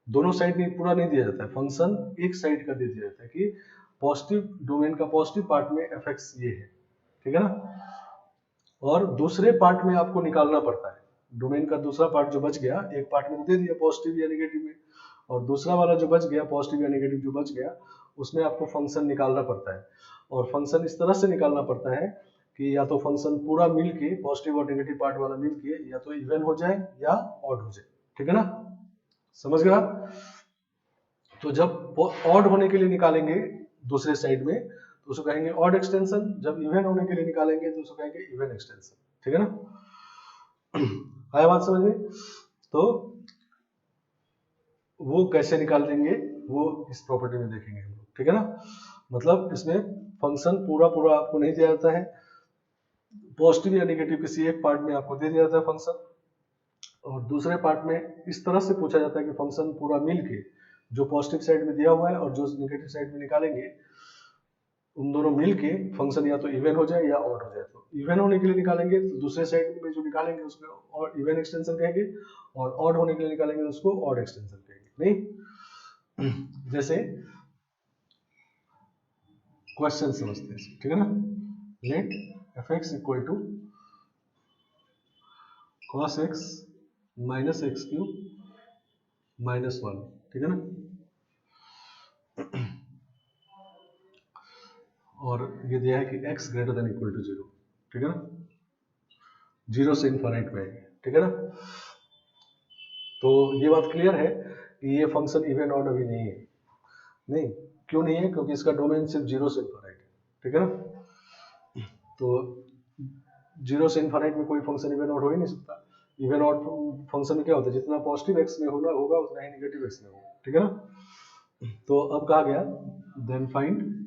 दोनों साइड नहीं, पूरा नहीं दिया जाता है, फंक्शन एक साइड का दे दिया जाता है कि पॉजिटिव डोमेन का पॉजिटिव पार्ट में fx ये है, ठीक है ना। और दूसरे पार्ट में आपको निकालना पड़ता है, डोमेन का दूसरा पार्ट जो बच गया, एक पार्ट में दे दिया पॉजिटिव या नेगेटिव में, और दूसरा वाला जो बच गया पॉजिटिव या नेगेटिव जो बच गया उसमें आपको फंक्शन निकालना पड़ता है। और फंक्शन इस तरह से निकालना पड़ता है कि या तो फंक्शन पूरा मिल के पॉजिटिव और नेगेटिव पार्ट वाला मिल के या तो इवन हो जाए या ऑड हो जाए, ठीक है ना, समझ गया। तो जब ऑड होने के लिए निकालेंगे दूसरे साइड में तो उसको कहेंगे ऑड एक्सटेंशन, जब इवन होने के लिए निकालेंगे तो उसको कहेंगे इवन एक्सटेंशन, ठीक है ना। आया बात समझ में। तो वो कैसे निकाल देंगे वो इस प्रॉपर्टी में देखेंगे हम लोग, ठीक है ना। मतलब इसमें फंक्शन पूरा पूरा आपको नहीं दिया जाता है, पॉजिटिव या नेगेटिव किसी एक पार्ट में आपको दे दिया जाता है फंक्शन, और दूसरे पार्ट में इस तरह से पूछा जाता है कि फंक्शन पूरा मिल के जो पॉजिटिव साइड में दिया हुआ है और जो नेगेटिव साइड में निकालेंगे उन दोनों मिल के फंक्शन या तो इवन हो जाए या ऑड हो जाए। तो इवन होने के लिए निकालेंगे तो दूसरे साइड में जो निकालेंगे उसमें और इवन एक्सटेंशन कहेंगे, और ऑड होने के लिए निकालेंगे तो उसको ऑड एक्सटेंशन कहेंगे। नहीं जैसे क्वेश्चन समझते हैं, ठीक है ना। Let F x equal to cos X minus X cube minus one, ठीक है ना। और ये दिया है कि x greater than equal to 0, ठीक है ना, 0 से इनफाइनाइट में है, ठीक है ना। तो ये बात क्लियर है कि ये फंक्शन इवन ऑड अभी नहीं है। नहीं, क्यों नहीं है? क्योंकि इसका डोमेन सिर्फ 0 से इनफाइनाइट है, ठीक है ना। तो 0 से इनफाइनाइट में कोई फंक्शन इवन ऑड हो ही नहीं सकता। इवन ऑड फंक्शन में क्या होता है, जितना पॉजिटिव x में होगा उतना ही नेगेटिव x में होगा, ठीक है ना। तो अब कहा गया then find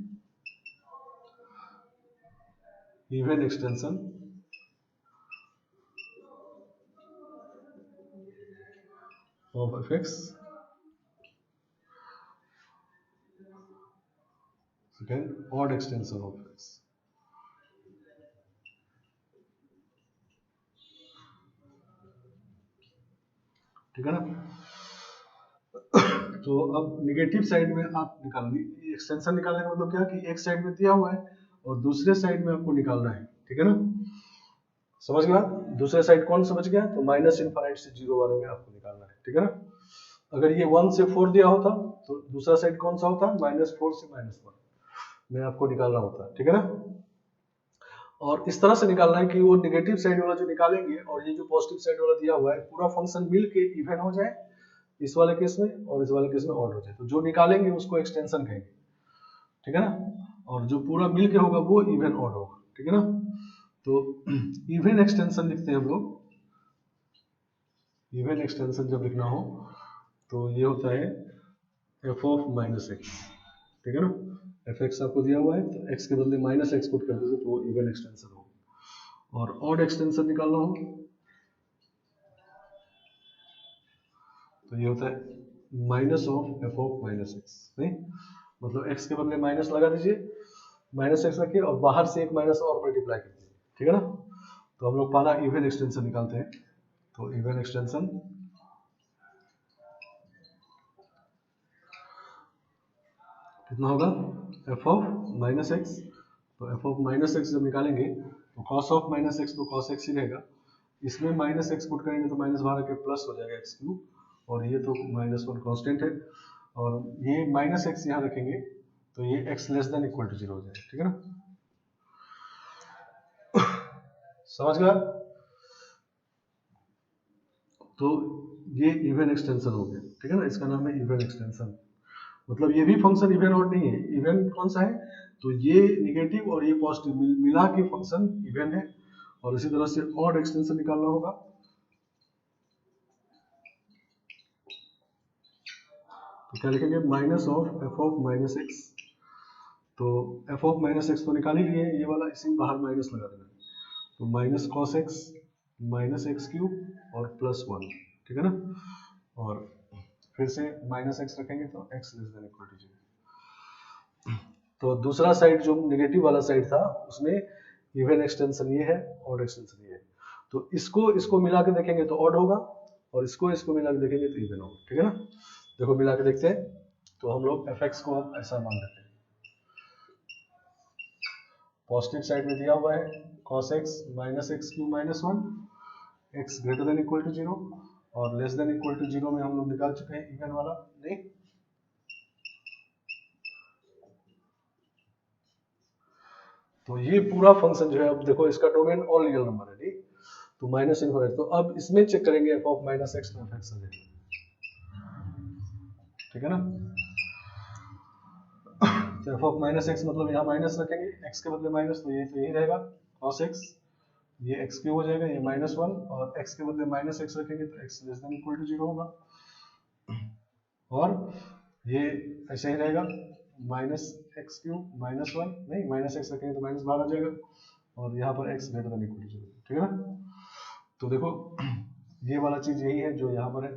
even extension of fx second odd extension of x, ठीक है ना। तो अब निगेटिव साइड में आप निकालनी एक्सटेंशन निकालने का मतलब क्या कि एक साइड में दिया हुआ है और दूसरे साइड में आपको निकालना है, ठीक है ना। समझ गया? दूसरे साइड कौन समझ गया? तो माइनस इनफाइनाइट से 0 वाले में आपको निकालना है, ठीक है ना। अगर ये 1 से 4 दिया होता तो दूसरा साइड कौन सा होता? -4 से -1 में आपको निकालना होता, ठीक है ना। और इस तरह से निकालना है कि वो नेगेटिव साइड वाला जो निकालेंगे और ये जो पॉजिटिव साइड वाला दिया हुआ है पूरा फंक्शन मिल के इवन हो जाए इस वाले केस में, और इस वाले केस में ऑड हो जाए। तो जो निकालेंगे उसको एक्सटेंशन कहेंगे, ठीक है ना। और जो पूरा मिल के होगा वो इवन ऑड होगा, ठीक है ना। तो इवन एक्सटेंशन लिखते हैं हम लोग। इवन एक्सटेंशन जब लिखना हो तो ये होता है एफ ऑफ माइनस एक्स, ठीक है ना। एफ एक्स आपको दिया हुआ है तो एक्स के बदले माइनस एक्स पुट कर दीजिए तो वो इवन एक्सटेंशन होगा। और ऑड एक्सटेंशन निकालना हो तो ये होता है minus of F of minus X. नहीं, मतलब एक्स के बदले माइनस लगा दीजिए, माइनस एक्स रखिए और बाहर से एक माइनस और मल्टीप्लाई कर दीजिए, ठीक है ना। तो हम लोग पहला इवन एक्सटेंशन निकालते हैं। तो इवन एक्सटेंशन कितना होगा? F of minus x. तो एफ ऑफ माइनस एक्स जब निकालेंगे तो कॉस ऑफ माइनस एक्स तो कॉस एक्स ही रहेगा, इसमें माइनस एक्स पुट करेंगे तो माइनस बाहर के प्लस हो जाएगा एक्स क्यूब, और ये तो -1 कांस्टेंट है, और ये माइनस एक्स यहाँ रखेंगे तो ये x less than equal to 0 हो जाएगा, ठीक है ना। समझ गया? तो ये इवन एक्सटेंशन हो गया, ठीक है ना, इसका नाम है इवन एक्सटेंशन। मतलब ये भी फंक्शन इवन ऑड नहीं है, इवन कौन सा है? तो ये निगेटिव और ये पॉजिटिव मिला के फंक्शन इवन है। और इसी तरह से ऑड एक्सटेंशन निकालना होगा। तो क्या लिखेंगे? Minus of F of minus x. तो एफ ऑफ माइनस एक्स तो निकाल ही लिए, ये वाला इसी में बाहर माइनस लगा देना, तो minus cos X minus X cube और प्लस 1, ठीक है ना। और फिर से माइनस एक्स रखेंगे तो X less than equal to 0। तो दूसरा साइड जो नेगेटिव वाला साइड था उसमें इवन एक्सटेंशन ये है, ऑड एक्सटेंशन ये है। तो इसको इसको मिला के देखेंगे तो ऑड होगा, और इसको इसको मिला के देखेंगे तो इवन होगा, ठीक है ना। देखो मिला के देखते हैं। तो हम लोग एफ एक्स को अब ऐसा मान लेते हैं, पॉजिटिव साइड में दिया हुआ है cos x minus X cube minus 1, X greater than equal to 0, और लेस देन इक्वल टू 0 में हम लोग निकाल चुके हैं इवन वाला। नहीं, तो ये पूरा फंक्शन जो है, अब देखो इसका डोमेन ऑल रियल नंबर है, ठीक, तो माइनस इन्फिनिटी, तो अब इसमें चेक करेंगे एफ ऑफ माइनस एक्स तो एफ एक्स आ जाएगा, ठीक है ना। तो एफ ऑफ माइनस एक्स मतलब यहाँ माइनस रखेंगे, एक्स के बदले माइनस, तो यही रहेगा कॉस एक्स, ये एक्स क्यूब हो जाएगा, ये माइनस वन, और एक्स के बदले माइनस एक्स रखेंगे तो X less than equal to zero होगा, और ये ऐसे ही रहेगा minus X cube minus one, नहीं माइनस एक्स रखेंगे तो माइनस बाहर आ जाएगा, और यहाँ पर X greater than equal to zero, ठीक है ना। तो देखो ये वाला चीज यही है जो यहाँ पर है,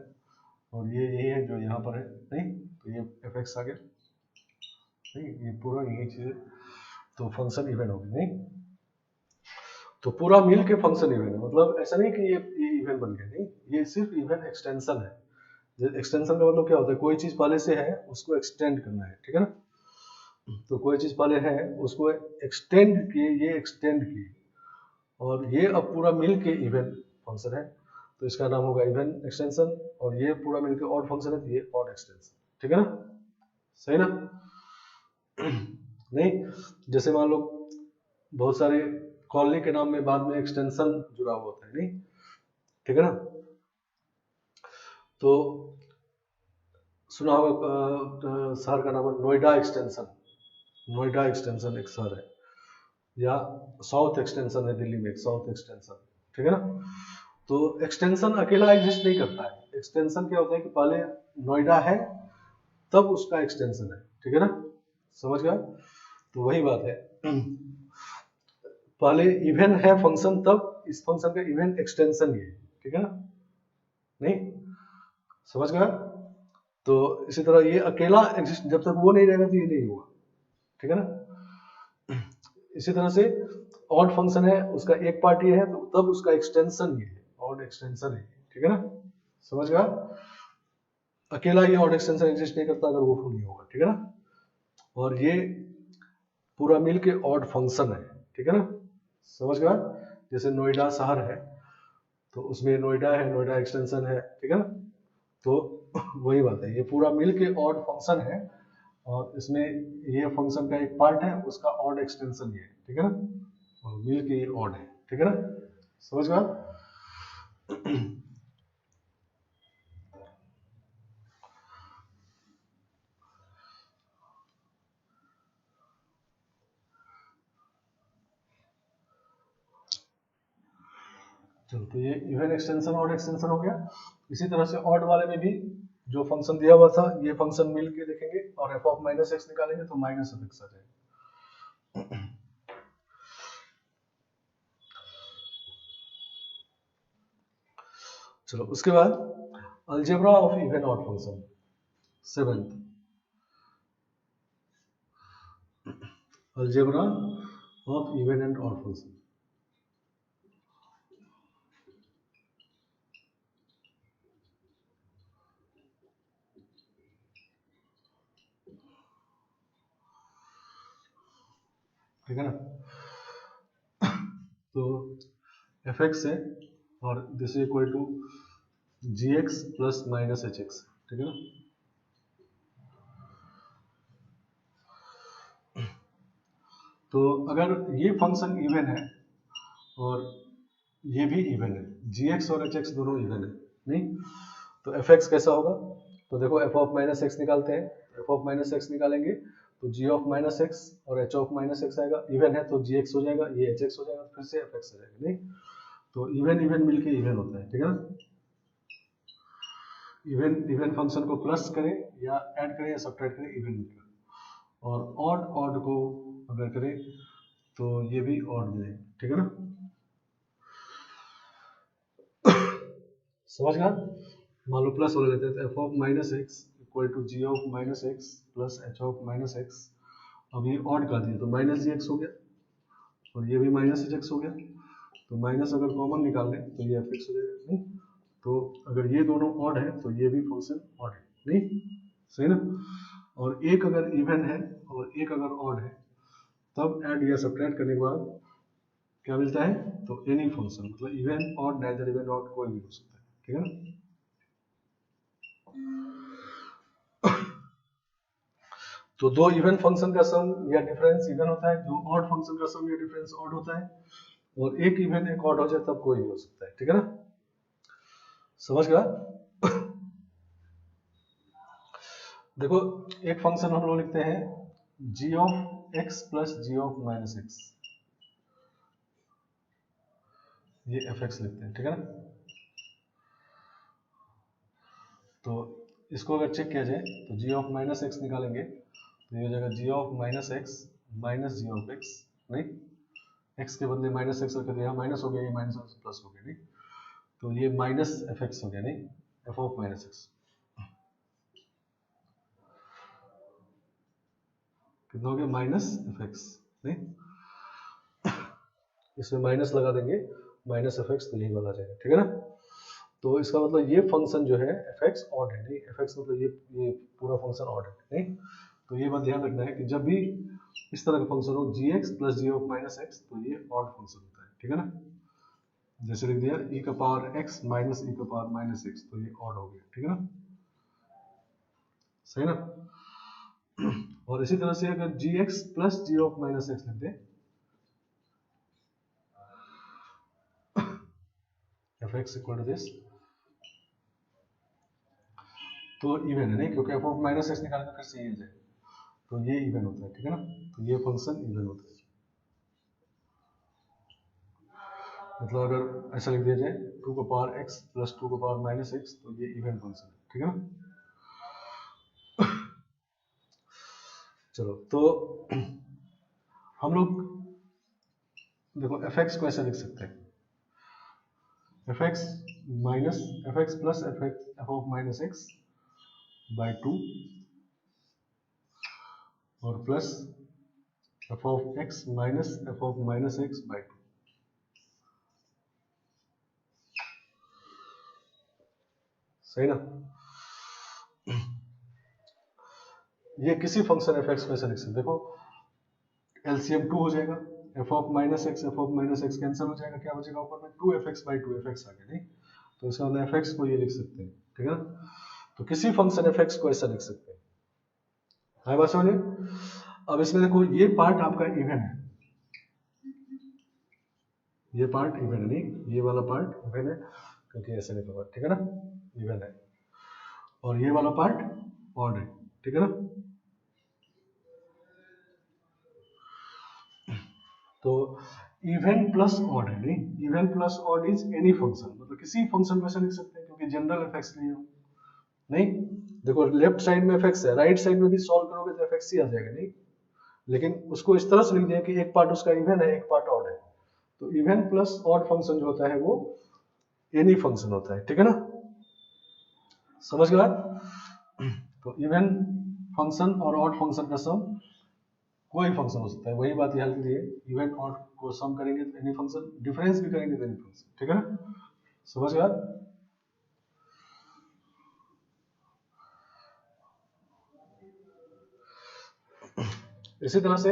और ये यही है जो यहाँ पर है, नहीं तो ये एफ एक्स आ गया, नहीं ये पूरा यही चीज है, तो फंक्शन इवन हो गया, नहीं तो पूरा मिल के फंक्शन इवन है, मतलब ऐसा नहीं कि ये इवन बन गया, नहीं ये सिर्फ इवन एक्सटेंशन है। एक्सटेंशन का मतलब क्या होता है, कोई चीज पहले से है उसको एक्सटेंड करना है, ठीक है ना। तो कोई चीज पहले है उसको एक्सटेंड किए, ये एक्सटेंड किए, और ये अब पूरा मिल के इवन फंक्शन है, तो इसका नाम होगा इवन एक्सटेंशन, और ये पूरा मिलकर ऑड फंक्शन है तो ये ऑड एक्सटेंशन, ठीक है ना, सही ना। नहीं जैसे मान लो बहुत सारे कॉलोनी के नाम में बाद में एक्सटेंशन जुड़ा हुआ होता है, नहीं ठीक है ना। तो सुना होगा शहर का नाम है नोएडा एक्सटेंशन, नोएडा एक्सटेंशन एक शहर है, या साउथ एक्सटेंशन है दिल्ली में, एक साउथ एक्सटेंशन, ठीक है ना। तो एक्सटेंशन अकेला एग्जिस्ट नहीं करता है, एक्सटेंशन क्या होता है कि पहले नोएडा है तब उसका एक्सटेंशन है, ठीक है ना, समझ गया। तो वही बात है, पहले इवन है फंक्शन तब इस फंक्शन का इवन एक्सटेंशन ये, ठीक है ना, नहीं समझ गया। तो इसी तरह ये अकेला एग्जिस्ट, जब तक वो नहीं रहेगा तो ये नहीं होगा, ठीक है ना। इसी तरह से ऑड फंक्शन है, उसका एक पार्ट ये है तो तब उसका एक्सटेंशन ये है, ऑड एक्सटेंशन है, ठीक है ना, समझ गया। अकेला ये ऑड एक्सटेंशन एग्जिस्ट नहीं करता अगर वो फुल नहीं होगा, ठीक है ना। और ये पूरा मिल के ऑड फंक्शन है, ठीक है ना, समझ गया। जैसे नोएडा शहर है तो उसमें नोएडा है, नोएडा एक्सटेंशन है, ठीक है ना। तो वही बात है, ये पूरा मिल के ऑड फंक्शन है, और इसमें ये फंक्शन का एक पार्ट है उसका ऑड एक्सटेंशन ये है, ठीक है ना, और मिल के ये ऑड है, ठीक है ना, समझ गया। चलो तो ये इवन एक्सटेंशन ऑड एक्सटेंशन हो गया। इसी तरह से ऑड वाले में भी जो फंक्शन दिया हुआ था ये फंक्शन मिल के देखेंगे और एफ ऑफ माइनस एक्स निकालेंगे तो माइनस एफ एक्स आ जाएगा। चलो उसके बाद algebra of even odd function, seventh algebra of even and odd function. ठीक है ना, तो एफ एक्स है और this is equal to G x plus minus H x, ठीक है ना। तो अगर ये फंक्शन इवन है और ये भी इवन है, जी एक्स और एच एक्स दोनों इवन है, नहीं तो एफ एक्स कैसा होगा, तो देखो एफ ऑफ माइनस एक्स निकालते हैं, एफ ऑफ माइनस एक्स निकालेंगे तो जी ऑफ माइनस एक्स और एच ऑफ माइनस एक्स आएगा, इवन है तो जी एक्स हो जाएगा, ये एच एक्स हो जाएगा, फिर से एफ एक्स हो जाएगा, नहीं तो इवन इवन मिलके इवन होता है, ठीक है ना। इवन इवन फंक्शन को प्लस करें या ऐड करें या सब्ट्रैक्ट करें इवन मिलेगा, और ऑड ऑड को अगर करें तो ये भी ऑड मिलेगा, ठीक है ना, समझ गया। मान लो प्लस वाला लेते हैं तो F of minus x equal to G of minus X plus H of minus X, अब ये ऑड कर दिया तो माइनस जी एक्स हो गया और ये भी माइनस एच एक्स हो गया, तो माइनस अगर कॉमन निकाल लें तो ये एफ एक्स हो जाएगा, नहीं तो अगर ये दोनों ऑड है तो ये भी फंक्शन ऑड है, नहीं सही ना। और एक अगर इवन है और एक अगर ऑड है तब ऐड या सब्ट्रैक्ट करने के बाद क्या मिलता है, तो एनी फंक्शन मतलब even odd neither even odd कोई भी हो सकता है, ठीक है ना। तो दो इवन फंक्शन का सम या डिफरेंस इवन होता है, जो ऑड फंक्शन का सम या डिफरेंस ऑड होता है, और एक इवन एक ऑड हो जाए तब कोई भी हो सकता है, ठीक है ना, समझ गया। देखो एक फंक्शन हम लोग लिखते हैं g of x plus ji of minus X, ये fx लिखते हैं, ठीक है ना। तो इसको अगर चेक किया जाए तो g ऑफ माइनस एक्स निकालेंगे तो ये हो जाएगा g of minus X minus G of X, नहीं x के बदले माइनस एक्स रख दिया, माइनस हो गया, ये माइनस प्लस हो गया, नहीं तो ये माइनस एफ एक्स हो गया, नहीं एफ ऑफ माइनस एक्स, कितना हो गया माइनस एफ एक्स, नहीं इसमें माइनस लगा देंगे, माइनस एफ एक्स, तो यही वाला जाएगा, ठीक है ना। तो इसका मतलब ये फंक्शन जो है एफ एक्स ऑड है, नहीं एफ एक्स मतलब ये पूरा फंक्शन ऑड है, नहीं तो ये बात ध्यान रखना है कि जब भी इस तरह का फंक्शन हो g x plus ji of minus x तो ये ऑड फंक्शन होता है, ठीक है ना। जैसे लिख दिया e का पावर x माइनस e का पावर माइनस एक्स, तो ये ऑड हो गया, ठीक है ना, सही ना। और इसी तरह से अगर g x plus ji of minus x लिख दे, f x equal to this, तो इवन है, नहीं क्योंकि एफ ऑफ माइनस एक्स निकाल के फिर से ये जाए, तो ये इवन होता है, ठीक है ना, तो ये फंक्शन इवन होता है। मतलब अगर ऐसा लिख दिया जाए 2 का पावर x प्लस 2 का पावर माइनस एक्स, तो ये इवन फंक्शन है, ठीक है ना। चलो तो हम लोग देखो एफ एक्स को ऐसा लिख सकते हैं, f x minus F x plus F of minus x by 2 और plus F of x minus F of minus x by 2, सही ना। ये किसी फंक्शन एफ एक्स को ऐसा लिख सकते, देखो एलसीएम 2 हो जाएगा, f of minus x cancel हो जाएगा, क्या बचेगा ऊपर में 2 f x by 2, f x आ गया, नहीं तो इसका मतलब एफ एक्स को ये लिख सकते हैं, ठीक है ना। तो किसी फंक्शन एफ एक्स को ऐसा लिख सकते हैं, है बात समझिए। अब इसमें देखो ये पार्ट आपका इवन है, ये पार्ट इवन है, नहीं ये वाला पार्ट इवन है क्योंकि ऐसे लिखा हुआ, ठीक है ना, इवन है, और ये वाला पार्ट ऑड है, ठीक है ना। तो इवन प्लस ऑड है, नहीं even plus odd is any function, मतलब किसी फंक्शन को ऐसा लिख सकते हैं क्योंकि जनरल एफ एक्स नहीं हो, नहीं देखो लेफ्ट साइड में एफ एक्स है, राइट साइड में भी सॉल्व करोगे तो एफ एक्स ही आ जाएगा, नहीं लेकिन उसको इस तरह से लिख दिया कि एक पार्ट उसका इवन है एक पार्ट ऑड है, तो इवन प्लस ऑड फंक्शन जो होता है वो एनी फंक्शन होता है, ठीक है ना, समझ गया। तो इवन फंक्शन और ऑड फंक्शन का सम कोई फंक्शन हो सकता है, वही बात यहाँ लिख दी है, इवन ऑड को सम करेंगे तो एनी फंक्शन, डिफरेंस भी करेंगे तो एनी फंक्शन, ठीक है ना, समझ गया। इसी तरह से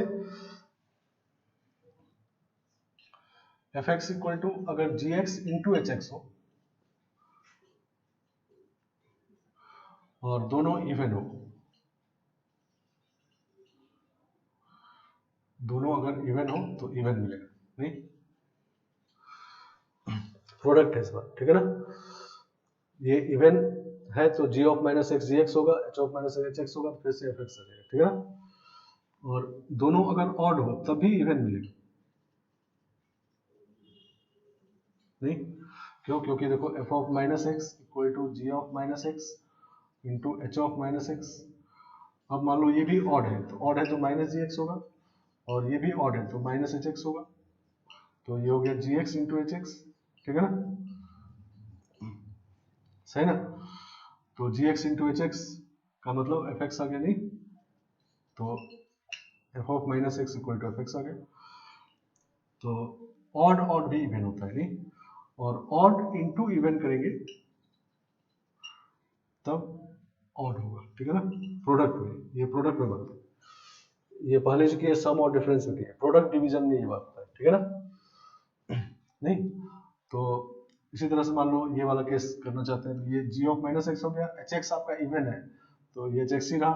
एफ एक्स इक्वल टू अगर g x into h x हो और दोनों इवन हो, दोनों अगर इवन हो तो इवन मिलेगा, नहीं प्रोडक्ट है इस बार, ठीक है ना। ये इवन है तो g of minus x g x होगा, h of minus H x होगा, फिर से एफ एक्स आ जाएगा, ठीक है ना। और दोनों अगर ऑड हो तब भी इवन मिलेगा, नहीं क्यों, क्योंकि देखो F of minus x equal to G of minus X into H of minus X. अब मान लो ये भी ऑड है, तो ऑड है तो माइनस जी एक्स होगा, और ये भी ऑड है तो माइनस एच एक्स होगा, तो ये हो गया g x into h x, ठीक है ना, सही ना। तो g x into h x का मतलब एफ एक्स आ गया, नहीं तो F of minus x equal to F x आ गया। तो ऑड ऑड भी इवन होता है, नहीं और ऑड इंटू इवन करेंगे तब ऑड होगा, ठीक है ना, प्रोडक्ट में, ये प्रोडक्ट में बनता है, ये पहले जो कि सम और डिफरेंस में किया, प्रोडक्ट डिवीजन में ये बात होता है, ठीक है ना, नहीं तो इसी तरह से मान लो ये वाला केस करना चाहते हैं, तो ये जी ऑफ माइनस एक्स हो गया, एच एक्स आपका इवन है तो ये एच एक्स ही रहा,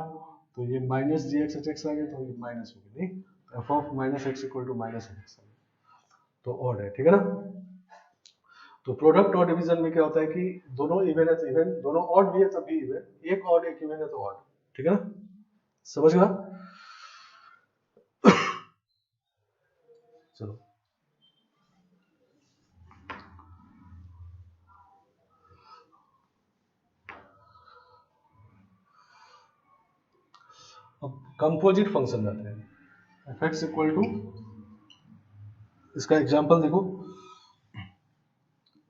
तो ये minus G X H X आ गया, तो ये माइनस हो गया, नहीं F of minus x equal to minus H X, तो ऑड है, ठीक है ना। तो प्रोडक्ट और डिवीजन में क्या होता है कि दोनों इवन है तो इवन, दोनों ऑड भी है तब भी इवन, एक ऑड एक इवन है तो ऑड, ठीक है ना, समझ गया। चलो अब कंपोजिट फंक्शन जाते हैं। एफ एक्स इक्वल टू, इसका एग्जांपल देखो,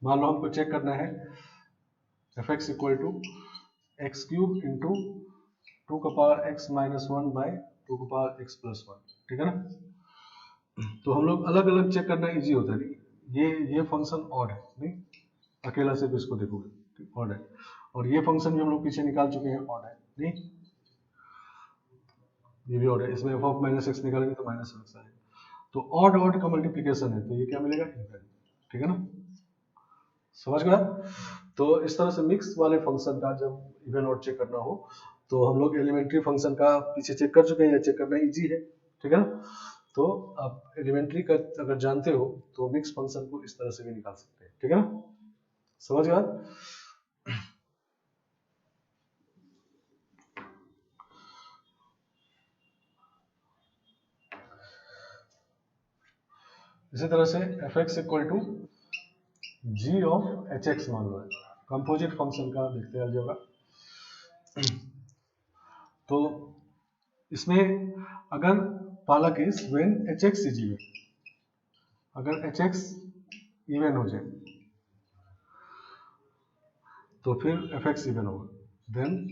मान लो हमको चेक करना है f x equal to x cube into two का power x minus one by two का पावर एक्स प्लस वन, ठीक है ना। तो हम लोग अलग अलग चेक करना इजी होता है, नहीं ये फंक्शन ऑड है, नहीं अकेला सिर्फ इसको देखोगे ऑड है, और ये फंक्शन भी हम लोग पीछे निकाल चुके हैं ऑड है, नहीं ये भी ऑड है, इसमें एफ ऑफ माइनस एक्स निकालेंगे तो माइनस एक्स आएगा, तो ऑड ऑड का मल्टीप्लीकेशन है, तो ये क्या मिलेगा इवन, ठीक है ना, समझ गया। तो इस तरह से मिक्स वाले फंक्शन का जब इवन ऑड चेक करना हो तो हम लोग एलिमेंट्री फंक्शन का पीछे चेक कर चुके हैं, या चेक करना इजी है, ठीक है ना। तो आप एलिमेंट्री का अगर जानते हो तो मिक्स फंक्शन को इस तरह से भी निकाल सकते हैं, ठीक है ना, समझ गया। इसी तरह से F x equal to G of H X मान लो है, कंपोजिट फंक्शन का देखते हैं अलजेब्रा। तो इसमें अगर पहला case when H X is even, अगर एच एक्स इवन हो जाए तो फिर एफ एक्स इवन होगा, then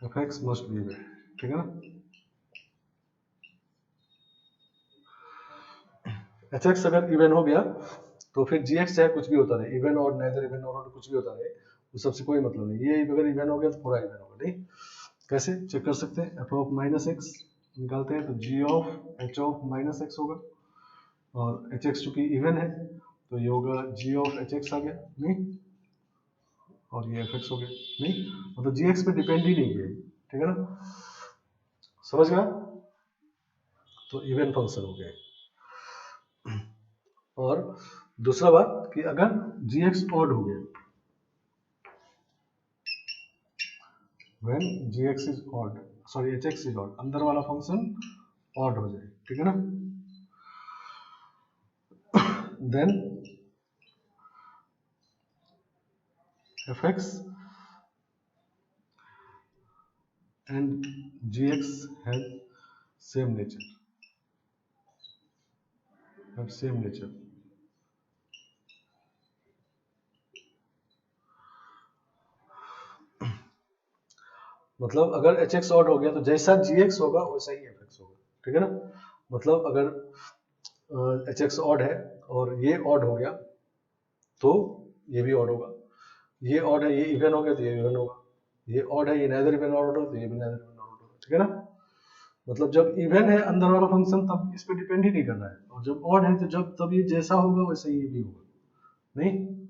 F X must be even, ठीक है ना। एच एक्स अगर इवन हो गया तो फिर जी एक्स चाहे कुछ भी होता रहे, इवन और नाइदर इवन और कुछ भी होता रहे, उस सबसे कोई मतलब नहीं, ये अगर इवन हो गया तो पूरा इवन होगा, नहीं कैसे चेक कर सकते हैं, एफ ऑफ माइनस एक्स निकालते हैं तो g of h of minus x होगा, और एच एक्स चूंकि इवन है तो ये होगा जी ऑफ एच एक्स आ गया, नहीं और ये एफ एक्स हो गया, नहीं मतलब जी एक्स पे डिपेंड ही नहीं है, ठीक है ना, समझ गया। तो इवन फंक्शन हो गया। और दूसरा बात कि अगर जी एक्स ऑड हो गया, when gx is odd, sorry hx is odd, अंदर वाला फंक्शन ऑड हो जाए, ठीक है ना, then fx and gx have same nature, मतलब अगर एच एक्स ऑड हो गया तो जैसा जी एक्स होगा वैसा ही एफ एक्स होगा, ठीक है ना, मतलब अगर एच एक्स ऑड है और ये ऑड हो गया तो ये भी ऑड होगा, ये ऑड है ये इवन हो गया तो ये इवन होगा, ये ऑड है ये नाइदर इवन ऑड होगा तो ये भी नाइदर इवन ऑड होगा, ठीक है ना। मतलब जब इवन है अंदर वाला फंक्शन तब इस पे डिपेंड ही नहीं कर रहा है, और जब ऑड है तो जब तब ये जैसा होगा वैसा ही ये भी होगा, नहीं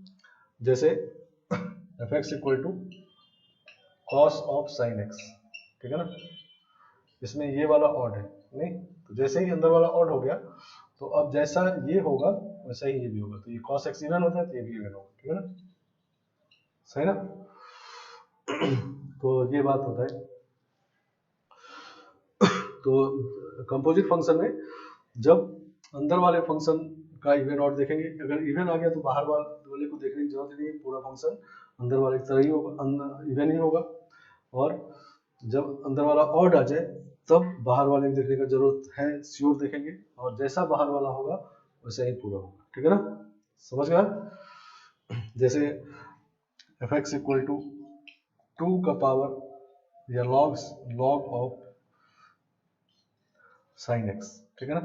जैसे F x equal to cos of sine X, ठीक है ना, इसमें ये वाला ऑड है, नहीं तो जैसे ही अंदर वाला ऑड हो गया तो अब जैसा ये होगा वैसा ही ये भी होगा, तो ये cos x इवन होता है तो ये भी इवन होगा, ठीक है ना, सही ना। तो ये बात होता है। तो कंपोजिट फंक्शन में जब अंदर वाले फंक्शन का इवन ऑड देखेंगे, अगर इवन आ गया तो बाहर वाले को देखने की जरूरत नहीं है, पूरा फंक्शन अंदर वाले की तरह ही होगा, इवन ही होगा, और जब अंदर वाला ऑड आ जाए तब बाहर वाले को देखने का जरूरत है, श्योर देखेंगे, और जैसा बाहर वाला होगा वैसा ही पूरा होगा, ठीक है ना, समझ गया। जैसे F x equal to two का पावर या लॉग ऑफ साइन एक्स, ठीक है ना,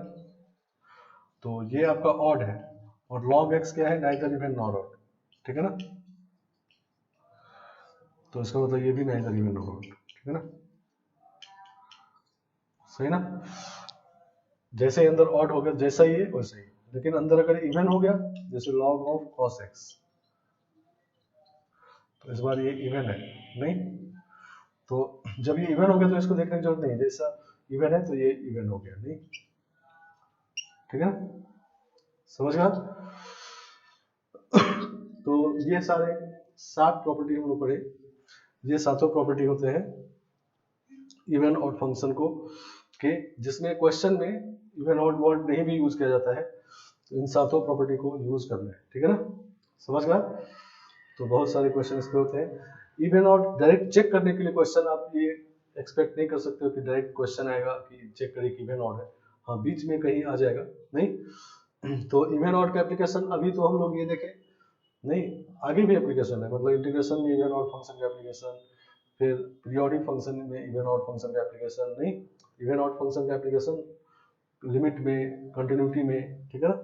तो ये आपका ऑड है, और लॉग एक्स क्या है, नाइदर इवन नॉर ऑड, ठीक है ना, तो इसका मतलब ये भी नाइदर इवन नॉर ऑड, ठीक है ना, सही ना। जैसे ही अंदर ऑड हो गया जैसा ही है वैसा ही, लेकिन अंदर अगर इवन हो गया जैसे लॉग ऑफ कॉस एक्स, तो इस बार ये इवन है, नहीं तो जब ये इवन हो गया तो इसको देखने की जरूरत नहीं है, जैसा इवन है तो ये इवन हो गया, नहीं, ठीक है, समझ गया। तो ये सारे 7 प्रॉपर्टी हम लोग पढ़े, ये सातों प्रॉपर्टी होते हैं इवन ऑड फंक्शन को के, जिसमें क्वेश्चन में इवन ऑड वर्ड नहीं भी यूज किया जाता है, तो इन सातों प्रॉपर्टी को यूज करना है, ठीक है ना, समझ गया। तो बहुत सारे क्वेश्चन इस पे होते हैं। इवन ऑड डायरेक्ट चेक करने के लिए क्वेश्चन आप ये एक्सपेक्ट नहीं कर सकते हो कि डायरेक्ट क्वेश्चन आएगा कि चेक करिए कि इवन ऑड है, हाँ बीच में कहीं आ जाएगा, नहीं। तो इवन ऑड का एप्लीकेशन अभी तो हम लोग ये देखें नहीं, आगे भी एप्लीकेशन है, मतलब इंटीग्रेशन में इवन ऑड फंक्शन का एप्लीकेशन, फिर पीरियोडिक फंक्शन में इवन ऑड फंक्शन का एप्लीकेशन, नहीं, इवन ऑड फंक्शन का एप्लीकेशन लिमिट में, कंटिन्यूटी में, ठीक है ना,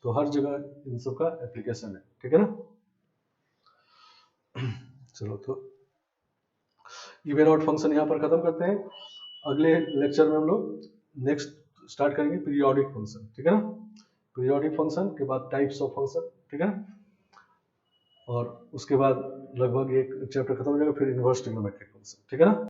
तो हर जगह इन सब का एप्लीकेशन है, ठीक है ना। चलो तो इवन ऑड फंक्शन यहाँ पर खत्म करते हैं, अगले लेक्चर में हम लोग नेक्स्ट स्टार्ट करेंगे पीरियोडिक फंक्शन, ठीक है ना, पीरियोडिक फंक्शन के बाद टाइप्स ऑफ फंक्शन, ठीक है ना, और उसके बाद लगभग एक चैप्टर खत्म हो जाएगा, फिर इनवर्स ट्रिग्नोमेट्रिक फंक्शन, ठीक है ना।